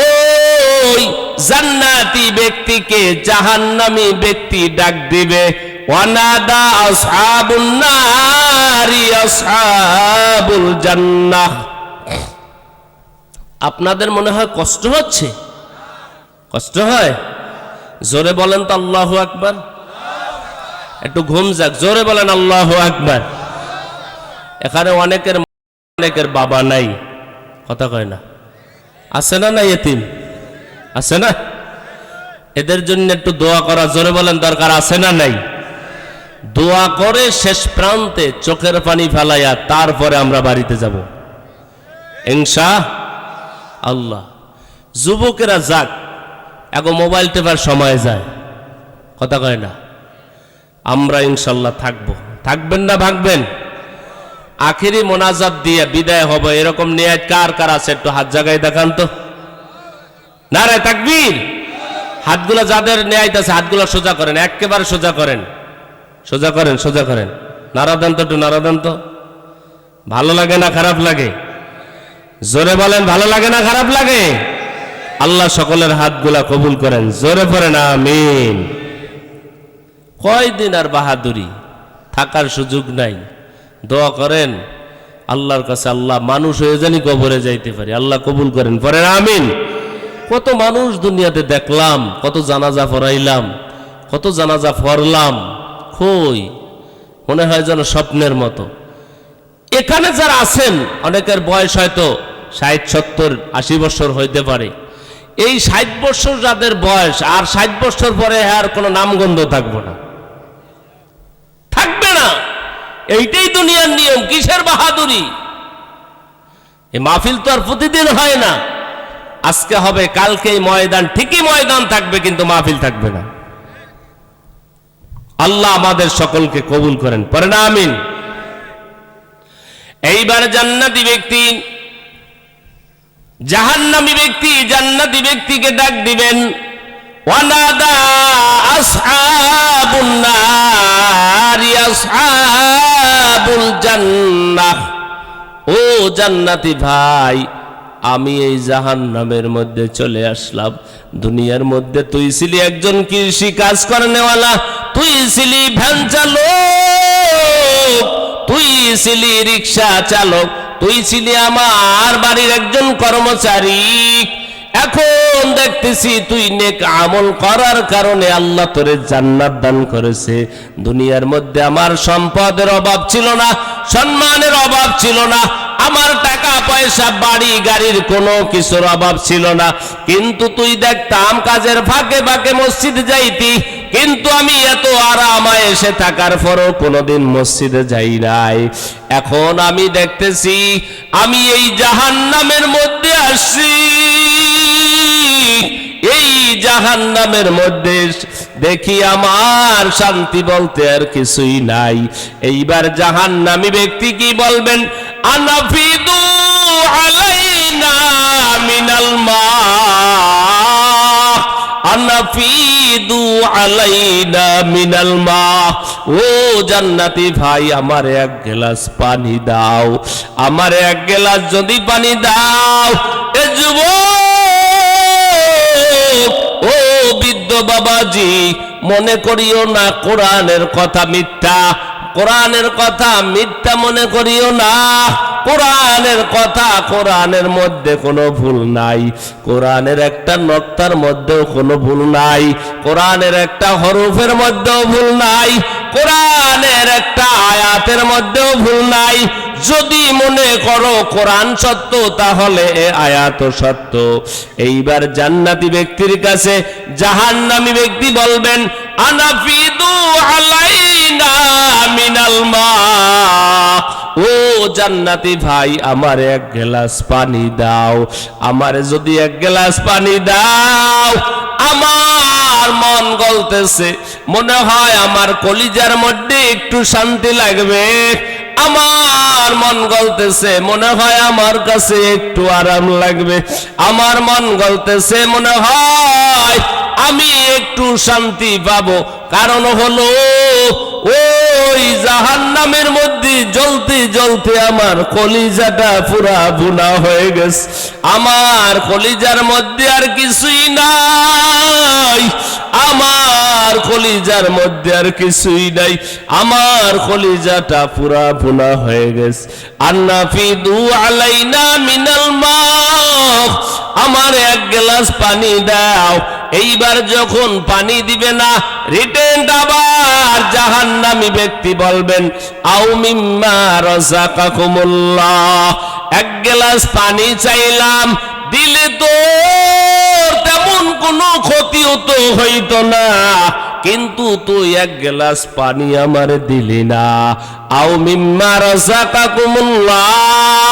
ওই জান্নাতি ব্যক্তিকে জাহান্নামী ব্যক্তি ডাক দিবে, ওয়ানাদা আসহাবুন নারি আসহাবুল জান্নাহ। আপনাদের মনে হয় কষ্ট হচ্ছে? কষ্ট হয়? জোরে বলেন তো আল্লাহু আকবার। একটু ঘুম যাক, জোরে বলেন আল্লাহু আকবার। এখানে অনেকের বাবা নাই, কথা কয় না, আছে না? না ইয়েতিম আছে না? এদের জন্য একটু দোয়া করা, জোরে বলেন, দরকার আছে না নাই? দোয়া করে শেষ প্রান্তে চোখের পানি ফেলাইয়া তারপরে আমরা বাড়িতে যাব ইনশাআল্লাহ। যুবকেরা যাক, এখন মোবাইল টেপার সময় যায়, কথা কয় না। আমরা ইনশাল্লাহ থাকবো, থাকবেন না ভাগবেন? আখেরি মোনাজাত দিয়ে বিদায় হবে, এরকম নিয়ত কার কার আছে একটু হাত জায়গায় দেখান তো। নারে তাকবীর। হাতগুলো যাদের নিয়ত আছে হাতগুলো সোজা করেন, একেবারে সোজা করেন, সোজা করেন, সোজা করেন। নারা দেন তো, একটু নারা দেন তো। ভালো লাগে না খারাপ লাগে? জোরে বলেন, ভালো লাগে না খারাপ লাগে? আল্লাহ সকলের হাতগুলা কবুল করেন, জোরে পড়েন আমিন। কয়দিন আর বাহাদুরি, থাকার সুযোগ নাই। দোয়া করেন আল্লাহর কাছে, আল্লাহ মানুষ হয়ে জানি কবরে যাইতে পারি, আল্লাহ কবুল করেন, পড়েন আমিন। কত মানুষ দুনিয়াতে দেখলাম, কত জানাজা পড়াইলাম, কত জানাজা পড়লাম, কই মনে হয় যেন স্বপ্নের মতো। এখানে যারা আছেন অনেকের বয়স হয়তো 60, 70, 80 বছর হইতে পারে। এই 60 বছর যাদের বয়স, আর 60 বছর পরে আর কোনো নামগন্ধ থাকবো না, থাকবে না। এইটাই দুনিয়ার নিয়ম, কিসের বাহাদুরি? এই মাহফিল তো আর প্রতিদিন হয় না, আজকে হবে, কালকে ময়দান, ঠিকই ময়দান থাকবে, কিন্তু মাহফিল থাকবে না। আল্লাহ আমাদের সকলকে কবুল করেন, পড়েন আমিন। এইবার জান্নাতি ব্যক্তি জাহান্নামী ব্যক্তি জান্নাতি ব্যক্তিকে ডাক দিবেন, ওয়ানাদা আসহাবুন নারি আসহাবুল জান্নাহ। ও জান্নাতি ভাই, আমি এই জাহান্নামের মধ্যে চলে আসলাম। দুনিয়ার মধ্যে তুই ছিলি একজন কৃষি কাজ করেনেওয়ালা, তুই ছিলি ভ্যান চালক, তুই ছিলি রিক্সা চালক, তুই ছিলি আমার বাড়ির একজন কর্মচারী। এখন দেখতেছি তুই নেক আমল করার কারণে আল্লাহ তোরে জান্নাত দান করেছে। দুনিয়ার মধ্যে আমার সম্পদের অভাব ছিল না, সম্মানের অভাব ছিল না, আমার টাকা পয়সা বাড়ি গাড়ির কোনো কিছুর অভাব ছিল না। কিন্তু তুই দেখতাম কাজের ফাঁকে ফাঁকে মসজিদে যাইতি, কিন্তু আমি এত আরামে এসে থাকার পরও কোনোদিন মসজিদে যাই নাই। এখন আমি দেখতেছি আমি এই জাহান্নামের মধ্যে আসছি, এই জাহান্নামের মধ্যে দেখি আমার শান্তি বলতে আর কিছুই নাই। এইবার জাহান্নামী ব্যক্তি কি বলবেন? আনাফিদু আলাইনা মিনাল মা, আনাফিদু আলাইনা মিনাল মা। ও জান্নাতি ভাই, আমার এক গ্লাস পানি দাও, আমার এক গ্লাস যদি পানি দাও। এ যুবক, ও বৃদ্ধ বাবাজি, মনে করিও না কোরআনের কথা মিথ্যা, কোরআনের কথা মিথ্যা মনে করিও না। কোরআনের কথা, কোরআনের মধ্যে কোনো ভুল নাই, কোরআনের একটা নক্তার মধ্যেও কোনো ভুল নাই, কোরআনের একটা হরফের মধ্যেও ভুল নাই, কোরআনের একটা আয়াতের মধ্যেও ভুল নাই। যদি মনে করো কোরআন সত্য, তাহলে এ আয়াত সত্য। এইবার জান্নাতি ব্যক্তির কাছে জাহান্নামী ব্যক্তি বলবেন, আনাফিদু আলাইনা মিনাল মা। ও জান্নাতি ভাই, আমার এক গ্লাস পানি দাও, আমারে যদি এক গ্লাস পানি দাও, আমার মন গলতেছে, মনে হয় আমার কলিজার মধ্যে একটু শান্তি লাগবে, আমার মন গলতেছে, মনে হয় আমার কাছে একটু আরাম লাগবে। আমার মন গলতেছে, মনে হয় আমি একটু শান্তি পাবো। কারণ হলো ওই জাহান্নামের মধ্যে জ্বলতে জ্বলতে আমার কলিজাটা পুরা ভুনা হয়ে গেছে। আমার কলিজার মধ্যে আর কিছুই নাই, আমার কলিজার মধ্যে আর কিছুই নাই, আমার কলিজাটা পুরা ভুনা হয়ে গেছে। আন্নাফিদু আলাইনা মিনাল মা, আমার এক গ্লাস পানি দাও। এইবার যখন পানি দিবে না, রিটেন আবার জাহান্নামী ব্যক্তি বলবেন আও মিম্মা রাযাকাকুমুল্লাহ, এক গ্লাস পানি চাইলাম, দিলে তো তেমন কোনো ক্ষতিও তো হইতো না, কিন্তু তুই এক গ্লাস পানি আমার দিলি না। আও মিম্মা রাযাকাকুমুল্লাহ,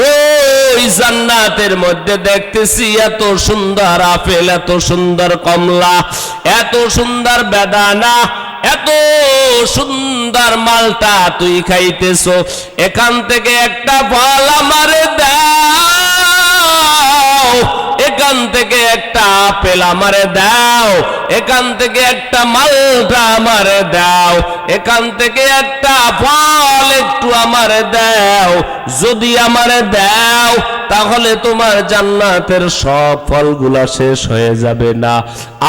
ওই জান্নাতের মধ্যে দেখতেছি এত সুন্দর আপেল, এত সুন্দর কমলা, এত সুন্দর বেদানা, এত সুন্দর মালটা তুই খাইতেছো, এখান থেকে একটা ফল আমারে দাও, এখান থেকে একটা আপেল আমারে দাও, এখান থেকে একটা মালটা আমারে দাও, এখান থেকে একটা ফল একটু আমারে দাও। যদি আমারে দাও তাহলে তোমার জান্নাতের সব ফলগুলা শেষ হয়ে যাবে না।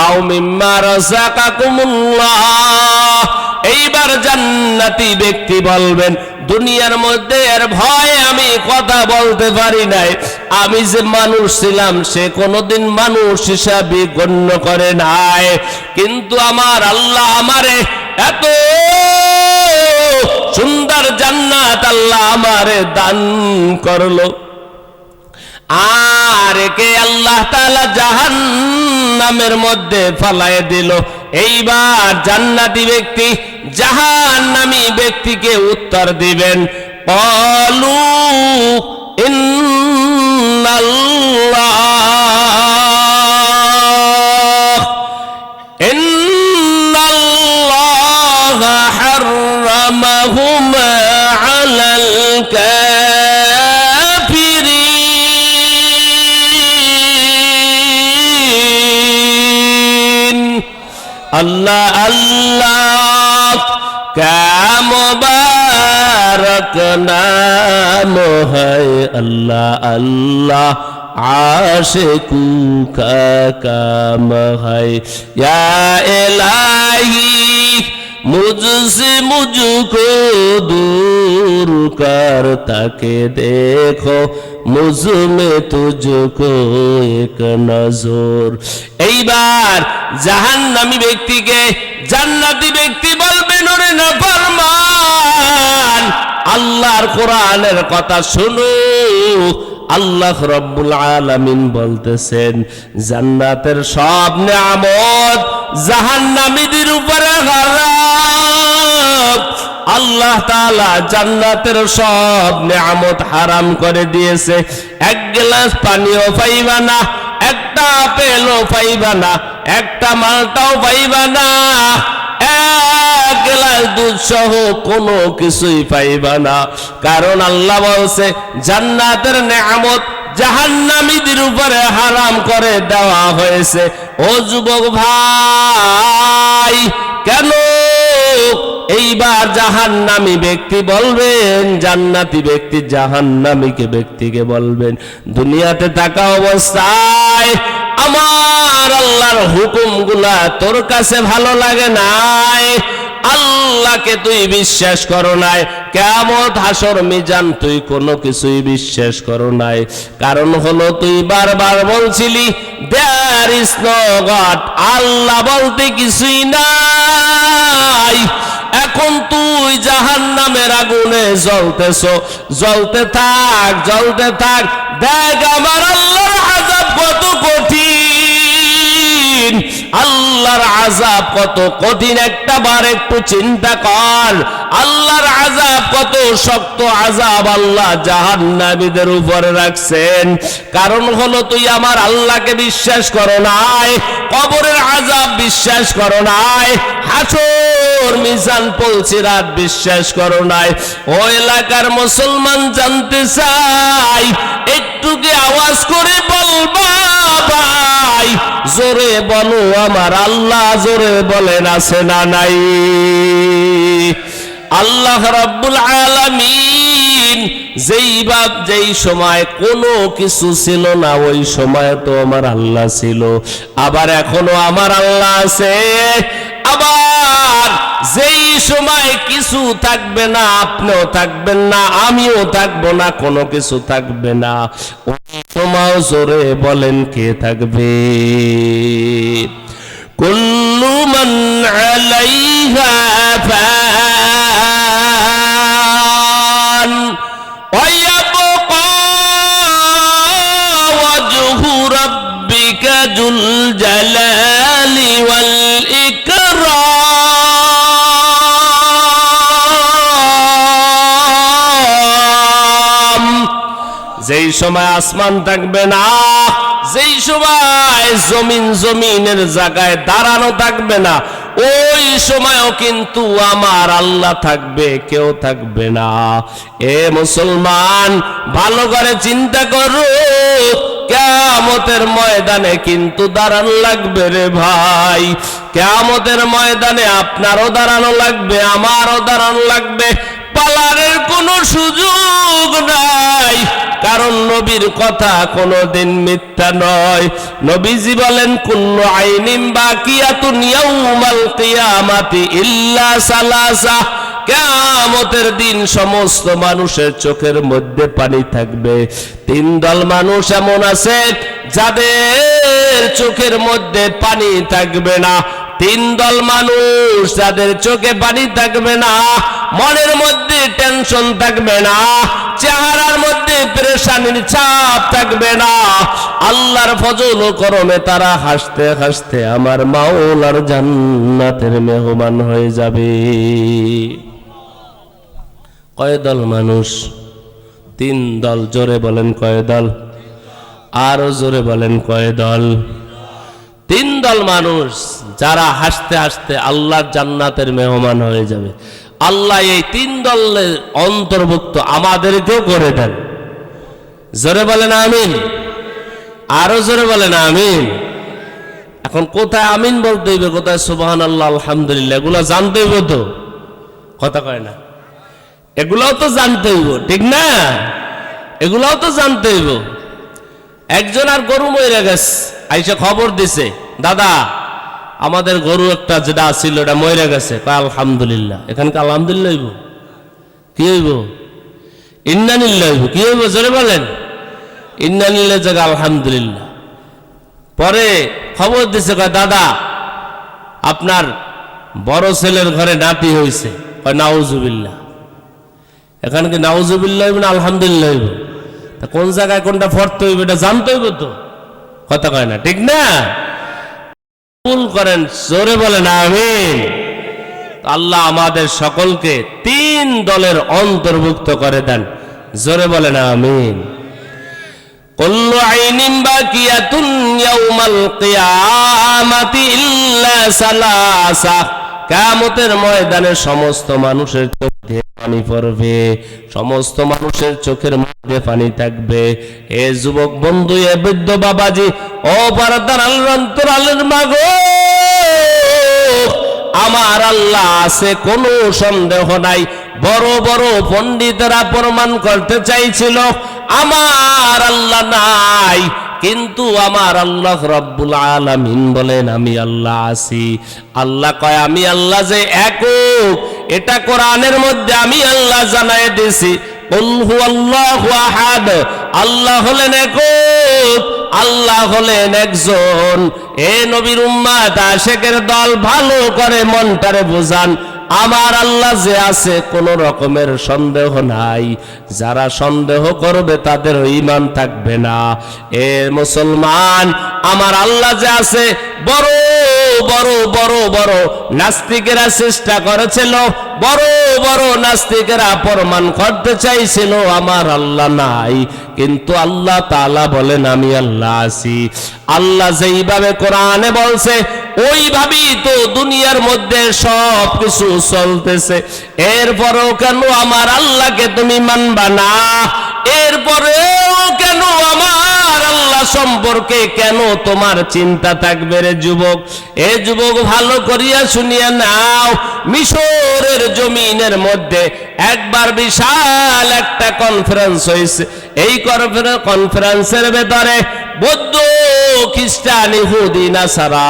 আও মিম্মা রাযাকাকুমুল্লাহ, এইবার জান্নাতি ব্যক্তি বলবেন দুনিয়ার মধ্যে এর ভয়ে আমি কথা বলতে পারি নাই, আমি যে মানুষ ছিলাম সে কোনোদিন মানুষ হিসাবে গণ্য করে নাই, কিন্তু আমার আল্লাহ আমারে এত সুন্দর জান্নাত আল্লাহ আমারে দান করলো। আর একে আল্লাহ তাআলা জাহান্নামের মধ্যে ফালায় দিল। এইবার জান্নাতি ব্যক্তি জাহান্নামী ব্যক্তিকে উত্তর দিবেন ক্বালু ইন্নাল্লাহ হাররামাহুমা আলাল কাফিরিন। আল্লাহ আল্লাহ क्या मुबारक नाम है, अल्लाह अल्लाह आशिकू का काम है। या इलाही मुझसे मुझको दूर कर, ताके देखो मुझ में तुझको एक नजर। এইবার জাহান্নামী ব্যক্তিকে জান্নাতি ব্যক্তি বলবেন ওরে নাফরমান, আল্লাহর কোরআনের কথা শুনো। আল্লাহ রব্বুল আলামিন বলতেছেন জান্নাতের সব নিয়ামত জাহান্নামীদের উপরে হারাম। আল্লাহ তাআলা জান্নাতের সব নিয়ামত হারাম করে দিয়েছে। এক গ্লাস পানিও পাইবা না, একটা আপেলও পাইবা না, একটা মালটাও পাইবা না, এক গ্লাস দুধ সহ কোনো কিছুই পাইবা না। কারণ আল্লাহ বলছে জান্নাতের নিয়ামত জাহান্নামীদের উপরে হারাম করে দেওয়া হয়েছে। ও যুবক ভাই, কেন এইবার জাহান্নামী ব্যক্তি বলবেন, জান্নাতি ব্যক্তি জাহান্নামীকে ব্যক্তিকে বলবেন দুনিয়াতে থাকা অবস্থায় আমার আল্লাহর হুকুমগুলা তোর কাছে ভালো লাগে নাই, আল্লাহকে তুই বিশ্বাস করো নাই, কিয়ামত হাসর মিজান তুই কোনো কিছুই বিশ্বাস করো নাই। কারণ হলো তুই বারবার বলছিলি দেয়ার ইজ নো গড, আল্লাহ বলতে কিছুই নাই। এখন তুই জাহান্নামের আগুনে জ্বলতেছো, জ্বলতে থাক, জ্বলতে থাক। দেখ আমার আল্লাহর আযাব কত কঠিন, আল্লাহর আযাব কত কঠিন, একটা বার একটু চিন্তা কর। আল্লাহর আযাব কত শক্ত আযাব আল্লাহ জাহান্নামীদের উপরে রাখছেন। কারণ হলো তুই আমার আল্লাহকে বিশ্বাস করো নাই, কবরের আযাব বিশ্বাস করো নাই, হাসর মিজান পুলসিরাত বিশ্বাস করো নাই। ও এলাকার মুসলমান জানতে চাই, একটু কি আওয়াজ করে বলবা ভাই? জোরে বলো আমার আল্লাহ, জোরে বলেন আছে না নাই? আল্লাহ রাব্বুল আলামিন যেই সময় কোনো কিছু ছিল না, ওই সময় তো আমার আল্লাহ ছিল। আবার এখনো আমার আল্লাহ আছে। আবার যেই সময় কিছু থাকবে না, আপনিও থাকবেন না, আমিও থাকবো না, কোনো কিছু থাকবে না, ওই সময় জোরে বলেন কে থাকবে? কুল্লু মান আলাইহা ফান ওয়া ইয়াবকা ওয়াজহু রাব্বিকা যুল জালালি ওয়াল ইকরাম। যেই সময় আসমান থাকবে না, যেই সময় জমিনের জায়গায় দাঁড়ানো থাকবে না, ওই সময়ও কিন্তু আমার আল্লাহ থাকবে, কেউ থাকবে না। এ মুসলমান ভালো করে চিন্তা করো, কিয়ামতের ময়দানে কিন্তু দাঁড়ানো লাগবে রে ভাই। কিয়ামতের ময়দানে আপনারও দাঁড়ানো লাগবে, আমারও দাঁড়ানো লাগবে। পালারের কোনো সুযোগ নাই, কারণ নবীর কথা কোনোদিন মিথ্যা নয়। নবীজি বলেন কুল্লু আইনিন বাকিয়াতুন ইয়াউমাল কিয়ামাতি ইল্লা সালাসা। কিয়ামতের দিন সমস্ত মানুষের চোখের মধ্যে পানি থাকবে। তিন দল মানুষ এমন আছে যাদের চোখের মধ্যে পানি থাকবে না। তিন দল মানুষ যাদের চোখে পানি থাকবে না, মনের মধ্যে টেনশন থাকবে না, চেহারার মধ্যে পেরেশানির ছাপ থাকবে না। আল্লাহর ফজল ও করমে তারা হাসতে হাসতে আমার মাওলার জান্নাতের মেহমান হয়ে যাবে। কয় দল মানুষ? তিন দল। জোরে বলেন কয় দল? আরো জোরে বলেন কয় দল? তিন দল মানুষ যারা হাসতে হাসতে আল্লাহর জান্নাতের মেহমান হয়ে যাবে। আল্লাহ এই তিন দলের অন্তর্ভুক্ত আমাদেরকেও করে দেন। জোরে বলেন আমিন। আরো জোরে বলেন আমিন। এখন কোথায় আমিন বলতে হইবে, কোথায় সুবহানাল্লাহ আলহামদুলিল্লাহ, এগুলো জানতে হইব তো। কথা কয় না, এগুলাও তো জানতে হইব, ঠিক না? এগুলাও তো জানতে হইব। একজন আর গরু মরে গেছে, আইসা খবর দিছে, দাদা আমাদের গরু একটা যেটা ছিল এটা মরে গেছে। কয় আলহামদুলিল্লাহ। এখানকে আলহামদুলিল্লাহ হইব? কি হইব? ইন্নালিল্লাহ হইব। কি হইব জোরে বলেন? ইন্নালিল্লাহ জায়গা আলহামদুলিল্লাহ। পরে খবর দিছে, কয় দাদা আপনার বড় ছেলের ঘরে নাতি হয়েছে। কয় নাউজুবিল্লাহ। এখানে কি নাউজুবিল্লাহ হইব না আলহামদুলিল্লাহ হইব? তা কোন জায়গায় কোনটা ফরতে হইবে এটা জানতে হইব তো। কথা কয় না, ঠিক না? কবুল করেন, জোরে বলেন আমিন। আল্লাহ আমাদের সকলকে তিন দলের অন্তর্ভুক্ত করে দেন। জোরে বলেন আমিন। কুল্লু আইনিন বাকিয়াতুন ইয়াউমাল কিয়ামাতি ইল্লা সালাসা। কিয়ামতের ময়দানে সমস্ত মানুষের চোখে পানি পড়বে, সমস্ত মানুষের চোখের মধ্যে পানি থাকবে। এ যুবক বন্ধু, এ বৃদ্ধ বাবাজি, ও পর্দার অন্তরালের মাগো, আমার আল্লাহ আছে, কোনো সন্দেহ নাই। বড় বড় পণ্ডিতরা প্রমাণ করতে চাইছিল আমার আল্লাহ নাই, কিন্তু আমার আল্লাহ রাব্বুল আলামিন বলেন আমি আল্লাহ আছি। আল্লাহ কয় আমি আল্লাহ যে একক, এটা কোরআনের মধ্যে আমি আল্লাহ জানায় দিয়েছি। কুল হুয়াল্লাহু আহাদ। আল্লাহ হলেন একক, আল্লাহ হলেন একজন। এ নবীর উম্মত আশিকের দল, ভালো করে মনটারে বুঝান, আমার আল্লাহ যে আছে কোন রকমের সন্দেহ নাই। যারা সন্দেহ করবে তাদের ঈমান থাকবে না। এ মুসলমান, আমার আল্লাহ যে আছে বড় বড় বড় বড় নাস্তিকেরা চেষ্টা করেছিল, বড় বড় নাস্তিকেরা প্রমাণ করতে চাইছিল আমার আল্লাহ নাই, কিন্তু আল্লাহ তাআলা বলেন আমি আল্লাহ আছি। আল্লাহ যেইভাবে কোরআনে বলছে ওইভাবেই তো দুনিয়ার মধ্যে সব কিছু চলতেছে। এরপরেও কেন আমার আল্লাহকে তুমি মানবা না? এরপরেও কেন আমার আল্লাহ সম্পর্কে কেন তোমার চিন্তা থাকবে রে যুবক? এ যুবক ভালো করিয়া শুনিয়া নাও, মিশরের জমিনের মধ্যে একবার বিশাল একটা কনফারেন্স হয়েছে। এই কনফারেন্সের ভেতরে বৌদ্ধ, খ্রিস্টান, ইহুদি, নাসারা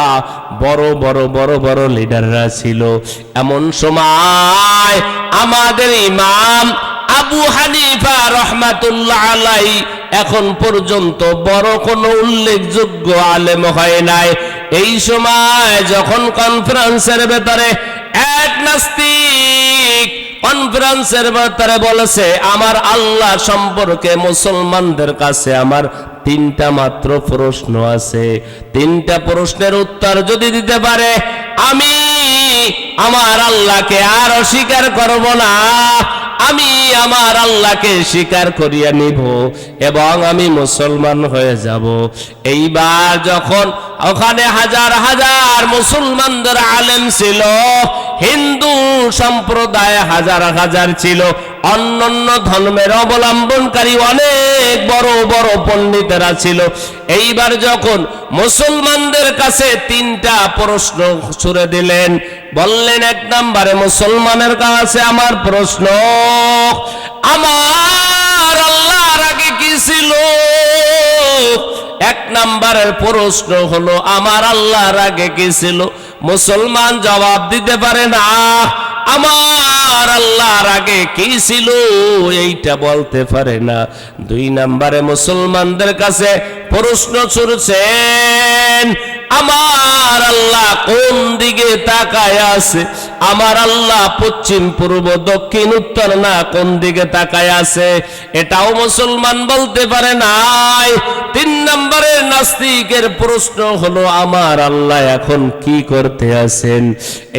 বড় বড় বড় বড় লিডাররা ছিল। এমন সময় আমাদের ইমাম আবু হানিফা রহমাতুল্লাহ আলাইহি এখন পর্যন্ত বড় কোনো উল্লেখযোগ্য আলেম হয় নাই। এই সময় যখন কনফারেন্সের ভেতরে এক নাস্তিক কনফারেন্সের ভেতরে বলেছে আমার আল্লাহ সম্পর্কে মুসলমানদের কাছে আমার তিনটা মাত্র প্রশ্ন আছে, তিনটা প্রশ্নের উত্তর যদি দিতে পারে আমি আমার আল্লাহকে আর অস্বীকার করব না, আমি আমার আল্লাহকে স্বীকার করিয়া নিব এবং আমি মুসলমান হয়ে যাব। এইবার যখন ওখানে হাজার হাজার মুসলমানদের আলেম ছিল, হিন্দু সম্প্রদায় হাজার হাজার ছিল, অন্যান্য ধর্মের অবলম্বনকারী অনেক বড় বড় পণ্ডিতেরা ছিল। এইবার যখন মুসলমানদের কাছে তিনটা প্রশ্ন ছুড়ে দিলেন, বললেন এক নম্বরে মুসলমানের কাছে আমার প্রশ্ন, আমার আল্লাহর আগে কি ছিল? এক নম্বরের প্রশ্ন হলো আমার আল্লাহর আগে কি ছিল? মুসলমান জবাব দিতে পারে না আমার আল্লাহর আগে কি ছিল এইটা বলতে পারে না। দুই নম্বরে মুসলমানদের কাছে প্রশ্ন ছুড়ছেন আমার আল্লাহ কোন দিকে তাকায় আছে? আমার আল্লাহ পশ্চিম, পূর্ব, দক্ষিণ, উত্তর না কোন দিকে তাকায় আছে এটাও মুসলমান বলতে পারে নাই। তিন নম্বরের নাস্তিকের প্রশ্ন হলো আমার আল্লাহ এখন কি করতে আছেন?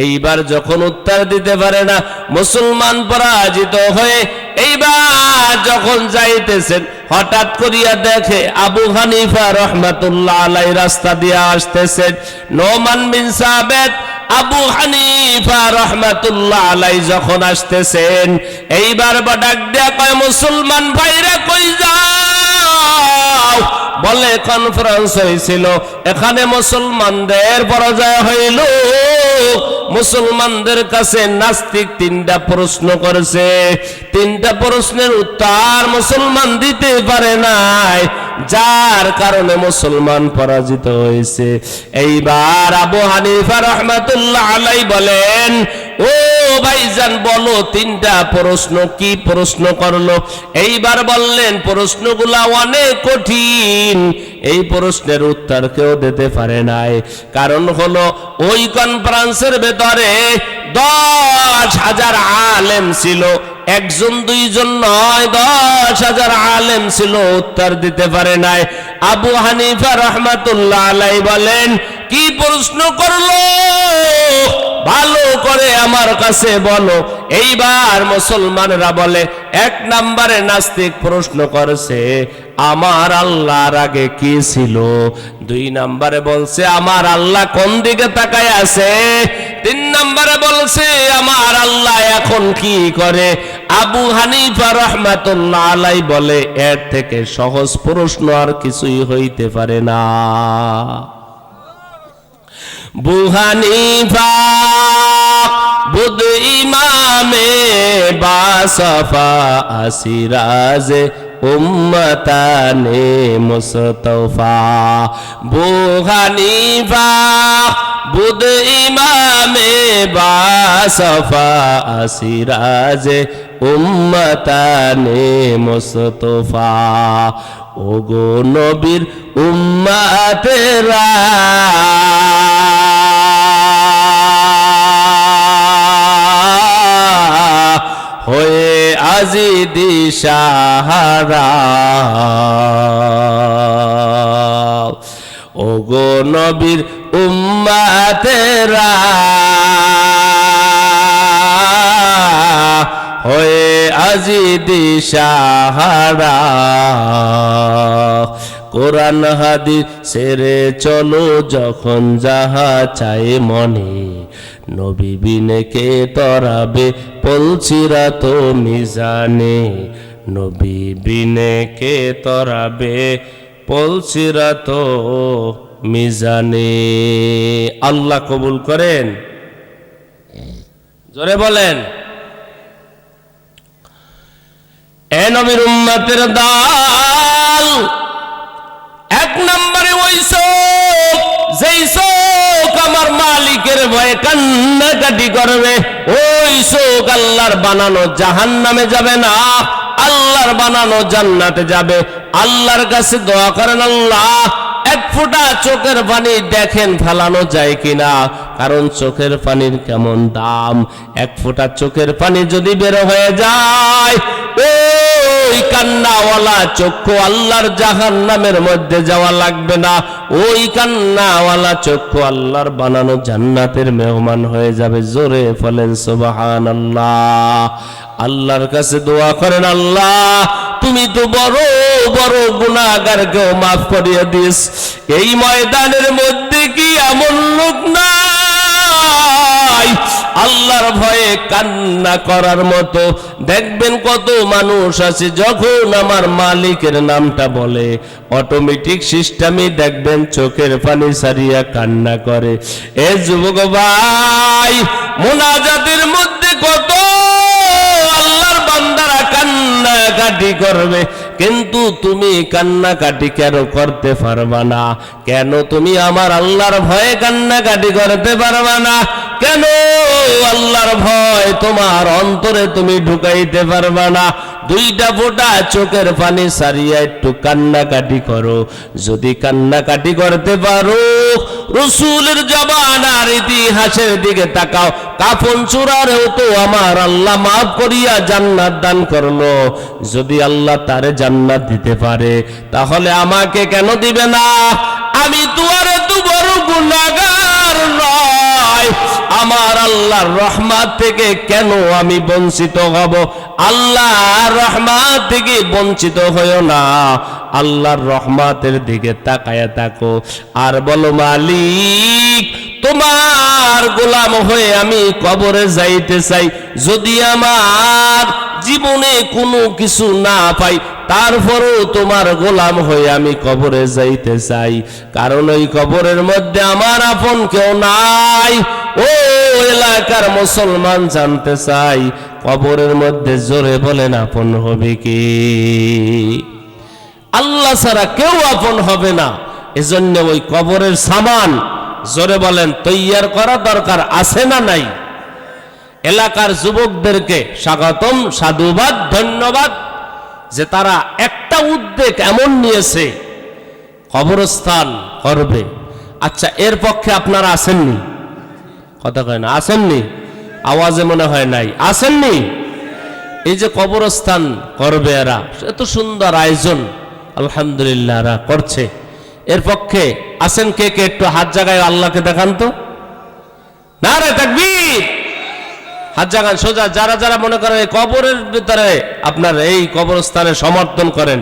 এইবার যখন উত্তর দিতে পারে না, মুসলমান পরাজিত হয়ে এইবার যখন যাইতেছেন হঠাৎ করিয়া দেখে আবু হানিফা রহমাতুল্লাহ আলাইহি রাস্তা দিয়ে আসতেছেন। নোমান বিন সাবিত আবু হানিফা রহমাতুল্লাহ আলাইহি যখন আসতেছেন, এইবার ডাক দেয়া কয় মুসলমান ভাইরা কই যাও? বলে কনফারেন্স হয়েছিল, এখানে মুসলমানদের পরাজয় হইল। মুসলমানদের কাছে নাস্তিক তিনটা প্রশ্ন করেছে, তিনটা প্রশ্নের উত্তর মুসলমান দিতে পারে নাই, যার কারণে মুসলমান পরাজিত হয়েছে। এইবার আবু হানিফা রহমাতুল্লাহ আলাইহি বলেন ও ভাইজান বলো তিনটা প্রশ্ন কি প্রশ্ন করলো? এইবার বললেন প্রশ্নগুলা অনেক কঠিন, এই প্রশ্নের উত্তর কেউ দিতে পারে নাই। কারণ হলো ওই কনফারেন্সের ভেতরে 10,000 আলেম ছিল, একজন দুইজন নয়, 10,000 আলেম ছিল, উত্তর দিতে পারে নাই। আবু হানিফা রহমাতুল্লাহ আলাইহি বলেন কি প্রশ্ন করলো ভালো করে আমার কাছে বলো। এইবার মুসলমানরা বলে এক নম্বরে নাস্তিক প্রশ্ন করেছে আমার আল্লাহর আগে কি ছিল? দুই নম্বরে বলছে আমার আল্লাহ কোন দিকে তাকায় আছে? তিন নম্বরে বলছে আমার আল্লাহ এখন কি করে? আবু হানিফা রহমাতুল্লাহ আলাইহি বলে এর থেকে সহজ প্রশ্ন আর কিছুই হইতে পারে না। আবু হানিফা বুদ ইমামে বাসফা আসিরাজে উম্মতানে মুস্তফা। আবু হানিফা বুদ ইমামে বাসফা আসিরাজে উম্মতানে মুস্তফা। ওগো নবীর উম্মতেরা হয়ে আজি দিশাহারা, ওগো নবীর উম্মতেরা হয়ে আজি দিশাহারা, কোরআন হাদিস ছেড়ে চলো যখন যাহা চাই মনে, নবী বিনে কে তরাবে পলছিরা তো মিজানে, নবী বিনে কে তরাবে পলছিরা তো মিজানে। আল্লাহ কবুল করেন, জোরে বলেন। এ নবীর উম্মতের দল, এক নম্বরে ওই চোখ, যেই চোখ আমার মালিকের ভয়ে কান্নাকাটি করবে, ওই চোখ আল্লাহর বানানো জাহান্নামে যাবে না, আল্লাহর বানানো জান্নাতে যাবে। আল্লাহর কাছে দোয়া করেন, আল্লাহ এক ফোঁটা চোখের পানি দেখেন ফেলানো যায় কিনা, কারণ চোখের পানির কেমন দাম। এক ফোঁটা চোখের পানি যদি বের হয়ে যায়, ওই কান্নাওয়ালা চক্ষু আল্লাহর জাহান্নামের মধ্যে যাওয়া লাগবে না, ওই কান্নাওয়ালা চক্ষু আল্লাহর বানানো জান্নাতের মেহমান হয়ে যাবে। জোরে বলেন সুবহানাল্লাহ। আল্লাহর কাছে দোয়া করেন, আল্লাহ তুমি তো বড় বড় গুনাহগারকেও মাফ করিয়ে দিস, এই ময়দানের মধ্যে কি এমন লোক নাই আল্লাহর ভয়ে কান্না করার মতো? দেখবেন কত মানুষ আছে যখন আমার মালিকের নামটা বলে অটোমেটিক সিস্টেমে দেখবেন চোখের পানি সারিয়া কান্না করে। এ যুবক ভাই, মুনাজাতের মধ্যে কত আল্লাহর বান্দারা কান্নাকাটি করবে, কিন্তু তুমি কান্নাকাটি কেন করতে পারবা না? কেন তুমি আমার আল্লাহর ভয়ে কান্নাকাটি করতে পারবা না? কেন আল্লাহর ভয় তোমার অন্তরে তুমি ঢুকাইতে পারবা না? দুইটা ফোঁটা চোখের পানি সারিয়া একটু কান্নাকাটি করো। যদি কান্নাকাটি করতে পারো, রাসূলের জবানার ইতিহাসের দিকে তাকাও, কাফন চূড়ারেও তো আমার আল্লাহ মাফ করিয়া জান্নাত দান করলো। যদি আল্লাহ তারে জান্নাত দিতে পারে, তাহলে আমাকে কেন দিবে না? আমি তো আর এত বড় গুনাহগার নয়, আমার আল্লাহর রহমত থেকে কেন আমি বঞ্চিত হব? আল্লাহর রহমত থেকে বঞ্চিত হইও না, আল্লাহর রহমতের দিকে তাকায়া থাকো আর বলো, মালিক তোমার গোলাম হয়ে আমি কবরে যাইতে চাই। যদি আমার জীবনে কোনো কিছু না পাই, তারপরও তোমার গোলাম হয়ে আমি কবরে যাইতে চাই, কারণ ওই কবরের মধ্যে আমার আপন কেউ নাই। ও এলাকার মুসলমান জানতে চাই, কবরের মধ্যে জোরে বলেন আপন হবে কি? আল্লাহ ছাড়া কেউ আপন হবে না। এজন্য ওই কবরের সামান জোরে বলেন তৈয়ার করা দরকার আছে না নাই? এলাকার যুবকদেরকে স্বাগতম, সাধুবাদ, ধন্যবাদ যে তারা একটা উদ্যোগ এমন নিয়েছে, কবরস্থান করবে। আচ্ছা, এর পক্ষে আপনারা আসেননি? কথা কয় না, আসেননি? আওয়াজে মনে হয় নাই, আসেননি? এই যে কবরস্থান করবে এরা, এত সুন্দর আয়োজন আলহামদুলিল্লাহ এরা করছে, এর পক্ষে আসেন কে কে? একটু হাত জাগায় আল্লাহকে দেখান তো। নারে তাকবীর, হাত জাগান সোজা। যারা যারা মনে করেন কবরের ভিতরে আপনার এই কবরস্থানে সমর্থন করেন,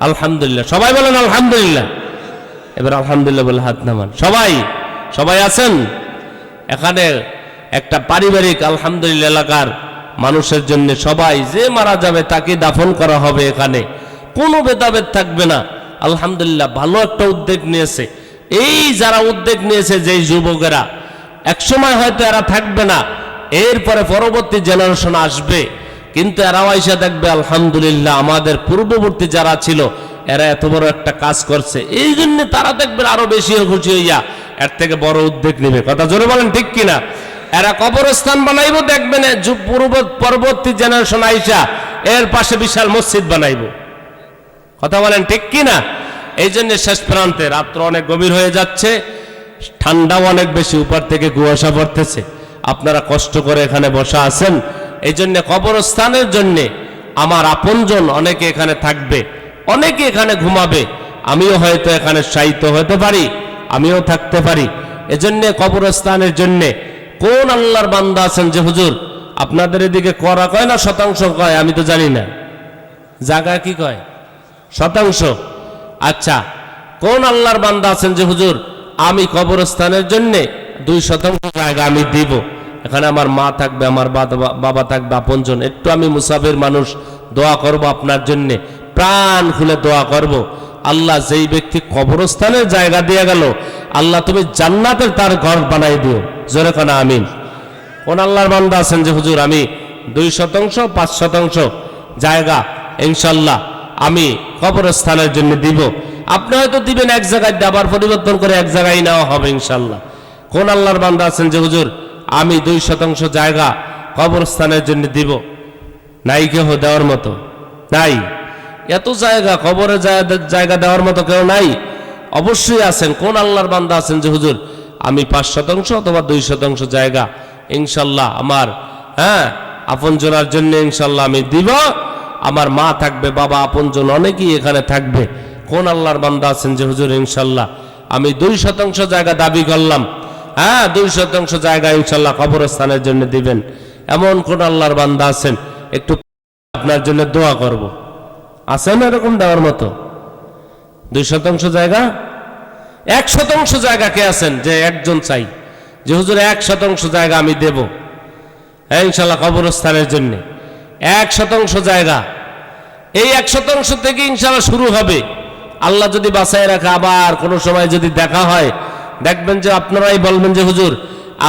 আলহামদুলিল্লাহ সবাই বলেন আলহামদুলিল্লাহ। এবার আলহামদুলিল্লাহ বলে হাত নামান। সবাই সবাই আছেন এখানে? একটা পারিবারিক আলহামদুলিল্লাহ এলাকার মানুষের জন্য সবাই যে মারা যাবে তাকে দাফন করা হবে, এখানে কোনো ভেদাভেদ থাকবে না। আলহামদুলিল্লাহ ভালো একটা উদ্যোগ নিয়েছে। এই যারা উদ্যোগ নিয়েছে, যেই যুবকেরা, একসময় হয়তো এরা থাকবে না, এরপরে পরবর্তী জেনারেশন আসবে, কিন্তু এরাও আইসা দেখবে আলহামদুলিল্লাহ আমাদের পূর্ববর্তী যারা ছিল এরা এত বড় একটা কাজ করছে, এই জন্য তারা দেখবে আরো বেশি খুশি হইয়া এর থেকে বড় উদ্যোগ নেবে। কথা জোরে বলেন ঠিক কিনা? এরা কবরস্থান বানাইবো, দেখবেন পরবর্তী জেনারেশন আইসা এর পাশে বিশাল মসজিদ বানাইবো। কথা বলেন ঠিক কিনা? এই জন্য শেষ প্রান্তে রাত্র অনেক গভীর হয়ে যাচ্ছে, ঠান্ডাও অনেক বেশি, উপর থেকে কুয়াশা পড়তেছে, আপনারা কষ্ট করে এখানে বসা আছেন। এই জন্য কবরস্থানের জন্য আমার আপনজন অনেকে এখানে থাকবে, অনেকে এখানে ঘুমাবে, আমিও হয়তো এখানে শায়িত হতে পারি, আমিও থাকতে পারি। এজন্য কবরস্থানের জন্য কোন আল্লাহর বান্দা আছেন যে হুজুর আপনাদের এদিকে করা কয় না শতাংশ কয়, আমি তো জানি না, জায়গা কি কয় শতাংশ। আচ্ছা, কোন আল্লাহর বান্দা আছেন যে হুজুর আমি কবরস্থানের জন্য 2% জায়গা আমি দিব, এখানে আমার মা থাকবে, আমার বাবা থাকবে, আপনজন, একটু আমি মুসাফির মানুষ, দোয়া করব আপনার জন্য, প্রাণ খুলে দোয়া করব। আল্লাহ যেই ব্যক্তি কবরস্থানের জায়গা দিয়ে গেল, আল্লাহ তুমি জান্নাতের তার ঘর বানাই দিও, জোরে কানা আমিন। কোন আল্লাহর বান্দা আছেন যে হুজুর আমি 2%, 5% জায়গা ইনশাল্লাহ আমি কবরস্থানের জন্য দিব। আপনি হয়তো দিবেন এক জায়গায়, আবার পরিবর্তন করে এক জায়গায় নেওয়া হবে ইনশাল্লাহ। কোন আল্লাহর বান্দা আছেন যে হুজুর আমি 2% জায়গা কবরস্থানের জন্য দিব? নাই কেহ দেওয়ার মতো, নাই। এত জায়গা কবরে জায়গা দেওয়ার মতো কেউ নাই? অবশ্যই আছেন। কোন আল্লাহর বান্দা আছেন যে হুজুর আমি 5% অথবা 2% জায়গা ইনশাল্লাহ আমার আপনজনার জন্য ইনশাল্লাহ আমি দিব, আমার মা থাকবে, বাবা, আপনজন অনেকেই এখানে থাকবে। কোন আল্লাহর বান্দা আছেন যে হুজুর ইনশাল্লাহ আমি 2% জায়গা দাবি করলাম, 2% জায়গা ইনশাল্লাহ কবরস্থানের জন্য দিবেন? এমন কোন আল্লাহর বান্দা আছেন? একটু আপনার জন্য দোয়া করব। আছেন এরকম দেওয়ার মতো? 2% জায়গা, 1% জায়গা কে আছেন যে একজন চাই যে হুজুর 1% জায়গা আমি দেব ইনশাল্লাহ কবরস্থানের জন্য? 1% জায়গা, এই 1% থেকে ইনশাল্লাহ শুরু হবে। আল্লাহ যদি বাঁচায় রাখে, আবার কোনো সময় যদি দেখা হয়, দেখবেন যে আপনারাই বলবেন যে হুজুর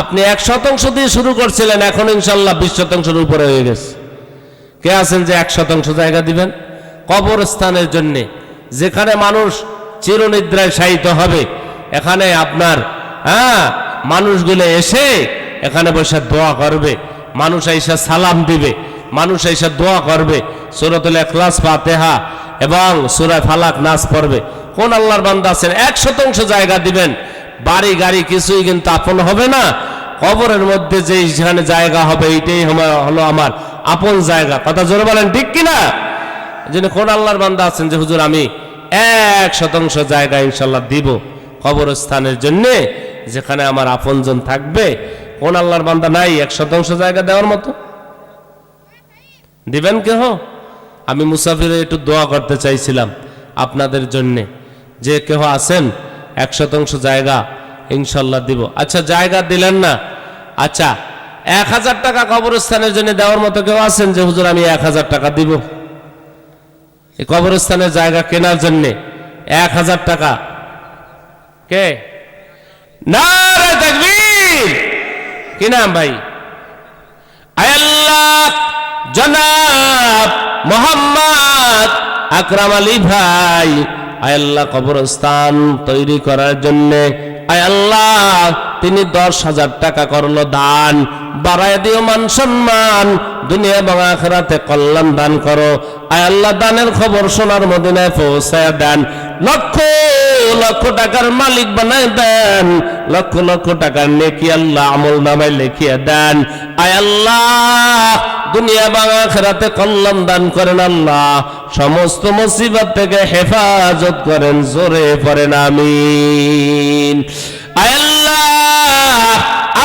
আপনি 1% দিয়ে শুরু করছিলেন, এখন ইনশাল্লাহ 20%-এর উপরে হয়ে গেছে। কে আছেন যে 1% জায়গা দিবেন কবরস্থানের জন্য, যেখানে মানুষ চিরনিদ্রায় শায়িত হবে? এখানে আপনার মানুষগুলো এসে এখানে বসে দোয়া করবে, মানুষ এসে সালাম দিবে, মানুষ এসে দোয়া করবে, সূরাতুল ইখলাস, ফাতিহা এবং সূরা ফালাক, নাস পড়বে। কোন আল্লাহর বান্দা আছেন 1% জায়গা দিবেন? বাড়ি গাড়ি কিছুই কিন্তু আপন হবে না, কবরের মধ্যে যেখানে জায়গা হবে এইটাই হলো আমার আপন জায়গা। কথা জোরে বলেন ঠিক কিনা? যেন কোন আল্লাহর বান্দা আছেন যে হুজুর আমি 1% জায়গা ইনশাল্লাহ দিব কবরস্থানের জন্য, যেখানে আমার আপনজন থাকবে? কোন আল্লাহর বান্দা নাই 1% জায়গা দেওয়ার মতো? দিবেন কেহ? আমি মুসাফিরে একটু দোয়া করতে চাইছিলাম আপনাদের জন্য, যে কেহ আছেন 1% জায়গা ইনশাল্লাহ দিব? আচ্ছা, জায়গা দিলেন না, আচ্ছা 1000 টাকা কবরস্থানের জন্য দেওয়ার মতো কেউ আছেন যে হুজুর আমি 1000 টাকা দিব এই কবরস্থানের জায়গা কেনার জন্য? 1000 টাকা। কে? নারে তাকবীর! কি নাম ভাই? আল্লাহ জনাব মোহাম্মদ আকরাম আলী ভাই, আল্লাহ কবরস্থান তৈরি করার জন্য আল্লাহ তিনি 10,000 টাকা করলো দান, বাড়ায় দিও মান সম্মান, দুনিয়া এবং আখিরাতে কল্যাণ দান করো। আল্লাহ দানের খবর সোনার মদিনায় পৌঁছায় দেন, লক্ষ লক্ষ টাকার মালিক বানায় দেন, লক্ষ লক্ষ টাকার নেকি আল্লাহ আমল নামায় লিখিয়ে দেন। আল্লাহ দুনিয়া এবং আখিরাতে কল্যাণ দান করেন, আল্লাহ সমস্ত মুসিবত থেকে হেফাজত করেন, জোরে পড়েন আমিন। আল্লাহ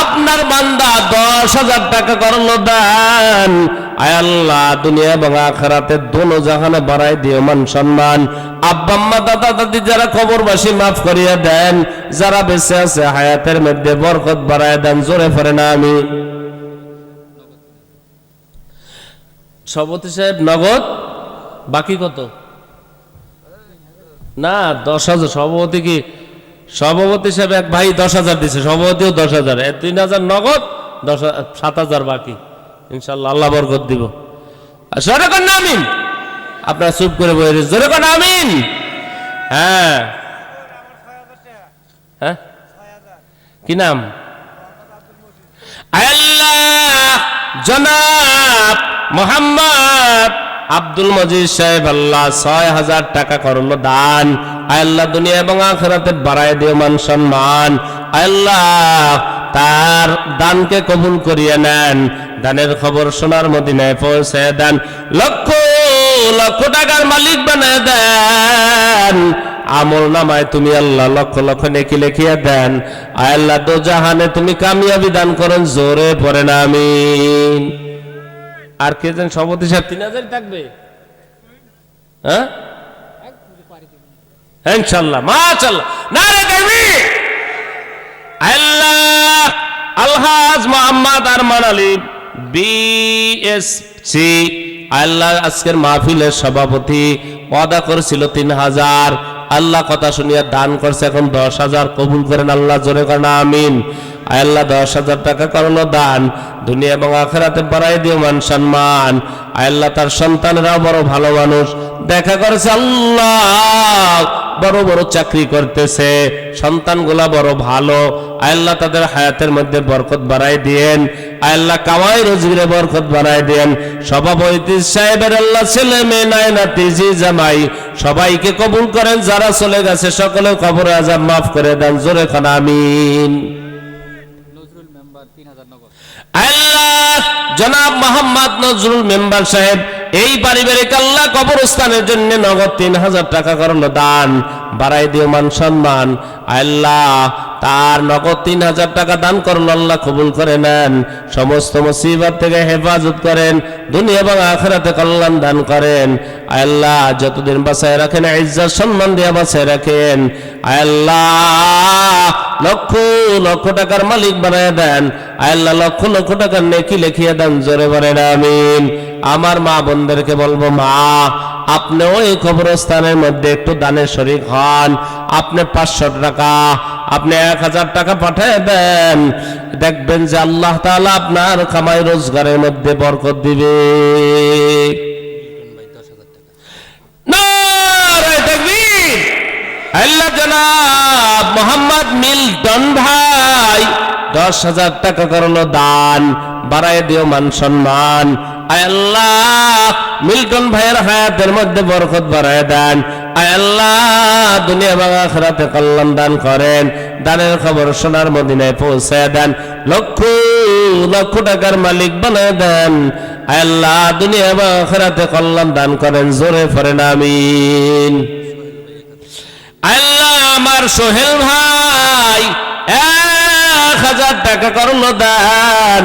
আপনার বান্দা 10,000 টাকা করলো দান, আল্লাহ দুনিয়া এবং আখিরাতে দোনো জাহানে বাড়াই দিও মান সম্মান। আব্বা আম্মা দাদা দাদি যারা কবরবাসী মাফ করিয়া দেন, যারা বেঁচে আছে হায়াতের মধ্যে বরকত বাড়ায় দেন, জোরে পড়েন আমিন। সভাপতি সাহেব নগদ, বাকি কত? না 10,000। সভাপতি কি? সভাপতি সাহেব এক ভাই 10,000 দিছে, সভাপতিও 10,000, 3,000 নগদ, 7,000 বাকি ইনশাল্লাহ আল্লাহ বরকত দিব। জোরে কোন আমিন। আপনারা চুপ করে বসে, জোরে কোন আমিন। হ্যাঁ হ্যাঁ, কি নাম? আল্লাহ জনাব মোহাম্মদ আব্দুল মজিদ সাহেব আল্লাহ 6,000 টাকা করলো দান, আল্লাহ দুনিয়া এবং আখিরাতে বাড়ায় দিও মান সম্মান। আল্লাহ তার দানকে কবুল করিয়ে নেন, দানের খবর সোনার মদিনায় পৌঁছে দেন, লক্ষ লক্ষ টাকার মালিক বানায় দেন। আমল নামায় তুমি আল্লাহ লক্ষ লক্ষ নেকি লিখিয়ে দেন। আয় আল্লাহ দোজাহানে তুমি কামিয়াবি দান করেন, জোরে পড়েন আমিন। আর কে যেন সভাপতি সাহেব 3000 থাকবে, হ্যাঁ ইনশাআল্লাহ, মাশাআল্লাহ, নারে তাকবীর। আল্লাহ আলহাজ মোহাম্মদ আরমান আলী বিএসসি আল্লাহ আজকের মাহফিলের সভাপতি, ওয়াদা করেছিল 3000, আল্লাহ কথা শুনিয়া দান করছে, এখন 10,000 কবুল করেন আল্লাহ, জোরে করেন আমিন। আল্লাহ 10,000 টাকা করলো দান, দুনিয়া এবং আখিরাতে বাড়াই দিও মান সম্মান। আল্লাহ তার সন্তানেরাও বড় ভালো মানুষ, দেখা করেছে আল্লাহ বড় বড় চাকরি করতেছে, সন্তানগুলা বড় ভালো, আল্লাহ তাদের হায়াতের মধ্যে বরকত বাড়াই দিয়েন, আল্লাহ কামাই রোজগারে বরকত বাড়াই দেন। সভাপতি সাহেবের আল্লাহ ছেলে মেয়ে নাই নাতি জি জামাই সবাইকে কবুল করেন, যারা চলে গেছে সকলে কবর আযাব মাফ করে দেন, জোরে খান আমিন। আল্লাহ জনাব মোহাম্মদ নজরুল মেম্বার সাহেব এই পারিবারিক আল্লাহ কবরস্থানের জন্য নগদ 3000 টাকা করলো দান, বাড়াই দিও মান সম্মান। আল্লাহ তার নগদ 3000 টাকা দান করলো, আল্লাহ কবুল করে নেন, সমস্ত মুসিবত থেকে হেফাজত করেন, দুনিয়া এবং আখিরাতে কল্যাণ দান করেন। আল্লাহ যতদিন বাঁচায় রাখেন ইজ্জত সম্মান দিয়ে বাঁচায় রাখেন। আল্লাহ লক্ষ লক্ষ টাকার মালিক বানায় দেন, আল্লাহ লক্ষ লক্ষ টাকার নেকি লিখিয়ে দেন, জোরে বলেন আমিন। আমার মা বোনদেরকে বলবো, মা আপনিও এই কবরস্থানের মধ্যে একটু দানের শরীক হন, আপনি 500 টাকা, আপনি 1000 টাকা পাঠিয়ে দেন, দেখবেন যে আল্লাহ তাআলা আপনার কামাই রোজগারের মধ্যে বরকত দিবে। নারে তাকবীর। আল্লাহ জনাব মোহাম্মদ মিল্টন ভাই 10,000 টাকা করলো দান, বাড়ায় দিও মান সম্মান। আল্লাহ মিল্টন ভাইয়ের হায়াতের মধ্যে বরকত বাড়ায় দেন, আল্লাহ দুনিয়া এবং আখিরাতে কল্যাণ দান করেন, দানের খবর সোনার মদিনায় পৌঁছায় দেন, লক্ষ লক্ষ টাকার মালিক বানায় দেন, আল্লাহ দুনিয়া এবং আখিরাতে কল্যাণ দান করেন, জোরে পড়েন আমিন। আল্লাহ আমার সোহেল ভাই 1000 টাকা করলো দান,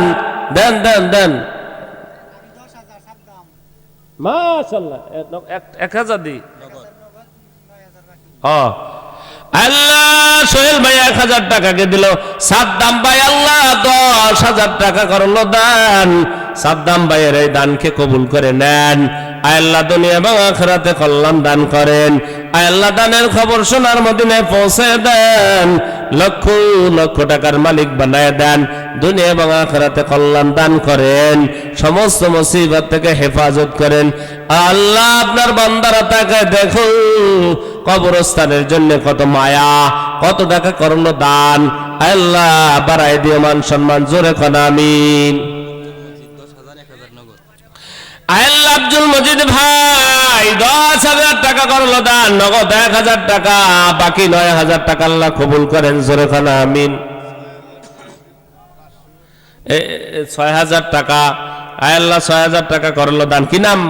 দেন দেন দেন, মাশাআল্লাহ 1000 দি। আল্লাহ সোহেল ভাই 1000 টাকাকে দিল, সাদ্দাম ভাই আল্লাহ 10,000 টাকা করলো দান, সাদ্দাম ভাইয়ের এই দানকে কবুল করে নেন, আল্লাহ দুনিয়া এবং আখিরাতে কল্যাণ দান করেন, আল্লাহ দানের খবর সোনার মদিনায় পৌঁছে দেন, লক্ষ লক্ষ টাকার মালিক বানায় দেন, দুনিয়া এবং আখিরাতে কল্যাণ দান করেন, সমস্ত মুসিবত থেকে হেফাজত করেন। আল্লাহ আপনার বান্দারা তাকে দেখো কবরস্থানের জন্য কত মায়া, কত টাকা করলো দান, আল্লাহ বাড়াই দিও মান সম্মান, জোরে কোন আমিন। আল্লাহ আব্দুল মজিদ ভাই 10,000 টাকা করলো দান, নগদ 1000 টাকা, বাকি 9,000 টাকা আল্লাহ কবুল করেন, জোরে কোন আমিন। 6,000 টাকা আল্লাহ 6,000 টাকা করলো দান, কি নাম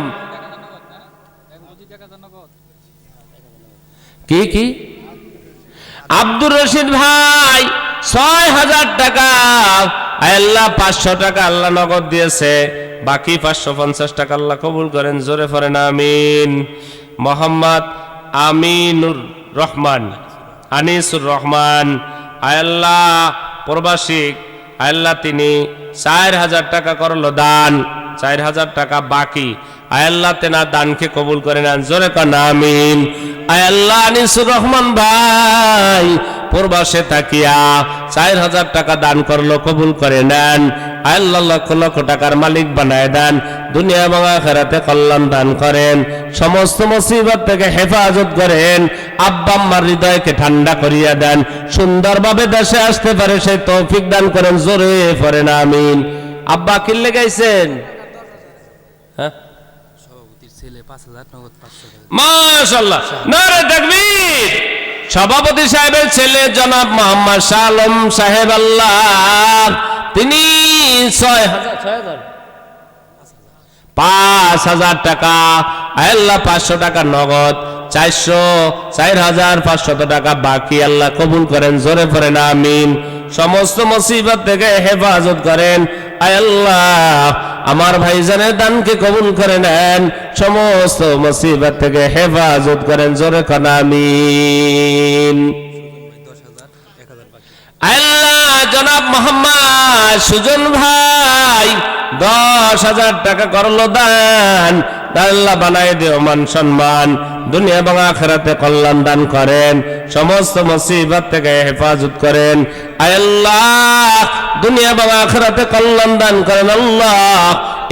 কি কি? আব্দুর রশিদ ভাই 6,000 টাকা, আল্লাহ 500 টাকা আল্লাহ নগদ দিয়েছে, বাকি 550 টাকা আল্লাহ কবুল করেন, জোরে পড়েন আমিন। মোহাম্মদ আমিনুর রহমান, আনিসুর রহমান আল্লাহ প্রবাসী, আল্লাহ তিনি 4,000 টাকা করলো দান, 4,000 টাকা বাকি, আল্লাহ তেনা দানকে কবুল করে নেন, জোরে কোন আমিন। আল্লাহ আনিসুর রহমান ভাই প্রবাসে থাকিয়া 4,000 টাকা দান করলো, কবুল করে নেন, আল্লাহ লক্ষ লক্ষ টাকার মালিক বানায় দেন, দুনিয়া এবং আখিরাতে কল্যাণ দান করেন, সমস্ত মুসিবত থেকে হেফাজত করেন, আব্বা আম্মার হৃদয়কে ঠান্ডা করিয়া দেন, সুন্দরভাবে দেশে আসতে পারে সেই তৌফিক দান করেন, জোরে পড়েন আমিন। আব্বা কিল্লে গাইছেন? হ্যাঁ সভাপতির ছেলে 5,000 নগদ 500 টাকা, মাশাআল্লাহ, নারে তাকবীর। সভাপতি সাহেবের ছেলে জনাব মোহাম্মদ শাহ আলম সাহেব আল্লাহ তিনি 5,000 টাকা, আল্লাহ 500 টাকা নগদ, 4,500 টাকা বাকি, আল্লাহ কবুল করেন, জোরে পড়েন আমিন। সমস্ত মুসিবত থেকে হেফাজত করেন আয় আল্লাহ, আমার ভাইজানের দানকে কবুল করে নেন, সমস্ত মুসিবত থেকে হেফাজত করেন, জোরে পড়েন আমিন। আল্লাহ জনাব মোহাম্মদ সুজন ভাই 10,000 টাকা করলো দান, আল্লাহ বানায় দিও মান সম্মান, দুনিয়া এবং আখিরাতে কল্যাণ দান করেন, সমস্ত মুসিবত থেকে হেফাজত করেন আয় আল্লাহ, দুনিয়া এবং আখিরাতে কল্যাণ দান করেন আল্লাহ।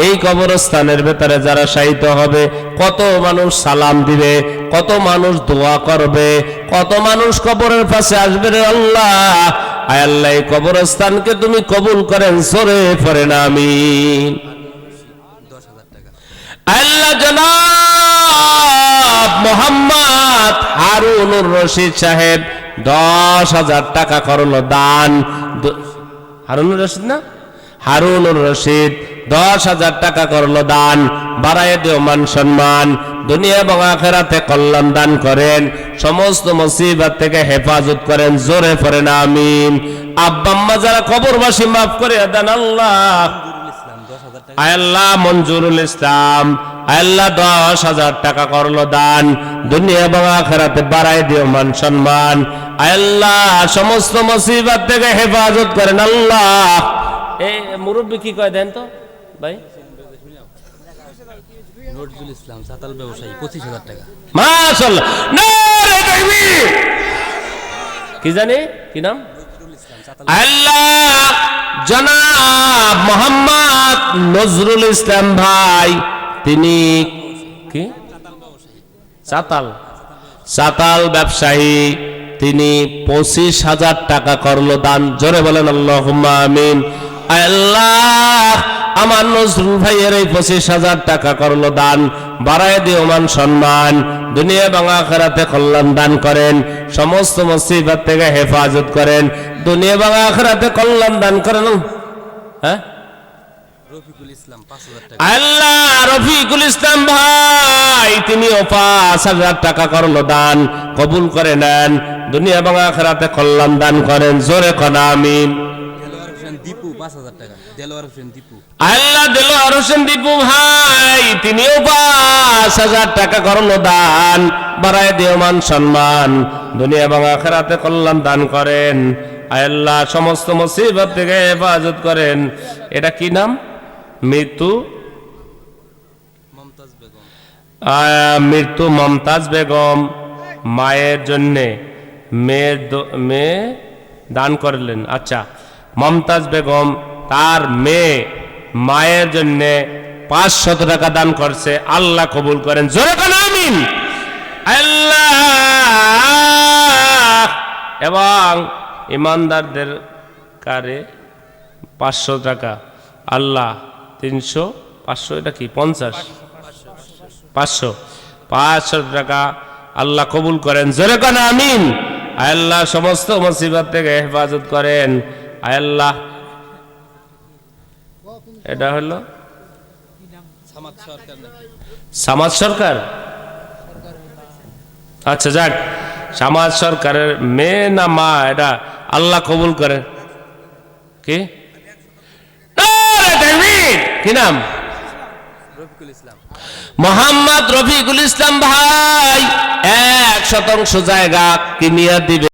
এই কবরস্থানের ভেতরে যারা শায়িত হবে, কত মানুষ সালাম দিবে, কত মানুষ দোয়া করবে, কত মানুষ কবরের পাশে আসবে রে আল্লাহ। আয় আল্লাহ, এই কবরস্থানকে তুমি কবুল করেন, জোরে পড়েন আমিন। আল্লাহ জনাব মোহাম্মদ হারুনুর রশিদ সাহেব 10,000 টাকা করলো দান। হারুনুর রশিদ না, হারুনুর রশিদ 10,000 টাকা করলো দান, বাড়ায় দিও মান সম্মান, দুনিয়া এবং আখিরাতে কল্যাণ দান করেন, সমস্ত মুসিবত থেকে হেফাজত করেন, জোরে পড়েন আমিন। আব্বা আম্মা যারা কবরবাসী মাফ করে দেন আল্লাহ। আল্লাহ মঞ্জুরুল ইসলাম আল্লাহ 10,000 টাকা করলো দান, দুনিয়া এবং আখিরাতে বাড়ায় দিও মান সম্মান, আল্লাহ সমস্ত মুসিবত থেকে হেফাজত করেন আল্লাহ। এই মুরব্বী কি কয় দেন তো ভাই? নজরুল ইসলাম চাতাল ব্যবসায়ী 25,000 টাকা। মাশাআল্লাহ, নারে তাকবীর। কি জানি কি নাম? আল্লাহ জনাব মোহাম্মদ নজরুল ইসলাম ভাই, তিনি কি চাতাল ব্যবসায়ী, তিনি 25,000 টাকা করলো দান, জোরে বলেন আল্লাহুম্মা আমিন। আল্লাহ আমার নজরুল ভাইয়ের এই 25,000 টাকা করলো দান, বাড়ায় দিও মান সম্মান, দুনিয়া এবং আখিরাতে কল্যাণ দান করেন, সমস্ত মুসিবত থেকে হেফাজত করেন, দুনিয়া এবং আখিরাতে কল্যাণ দান করেন। হ্যাঁ, রফিকুল ইসলাম 5,000 টাকা। আল্লাহ রফিকুল ইসলাম ভাই, তিনিও 5,000 টাকা করলো দান, কবুল করে নেন, দুনিয়া এবং আখিরাতে কল্যাণ দান করেন, জোরে কোন আমিন। দেলোয়ার হোসেন দীপু 5,000 টাকা। দেলোয়ার হোসেন দীপু, আল্লাহ দেলোয়ার হোসেন দীপু ভাই, তিনিও 5,000 টাকা করলো দান, বাড়ায় দিও মান সম্মান, দুনিয়া এবং আখিরাতে কল্যাণ দান করেন আল্লাহ, সমস্ত মুসিবত থেকে হেফাজত করেন। এটা কি নাম? মৃত্যু মমতাজ বেগম। মৃত্যু মমতাজ বেগম মায়ের জন্যে মেয়ে দান করলেন। আচ্ছা, মমতাজ বেগম তার মেয়ে মায়ের জন্য 500 টাকা দান করছে, আল্লাহ কবুল করেন, জোরে বলেন আমিন। আল্লাহ এবং ইমানদারদের কারে 500 টাকা, আল্লাহ 300 500 এটা কি 50 500 টাকা আল্লাহ কবুল করেন, জোরে বলেন আমিন। আল্লাহ সমস্ত মুসিবত থেকে হেফাজত করেন আল্লাহ। এটা হলো সামাদ সরকার। আচ্ছা যাক, সামাদ সরকারের মেয়ে না মা, এটা আল্লাহ কবুল করেন। কি কি নাম? রফিকুল ইসলাম। মোহাম্মদ রফিকুল ইসলাম ভাই 1 শতাংশ জায়গা কিনিয়া দিবে।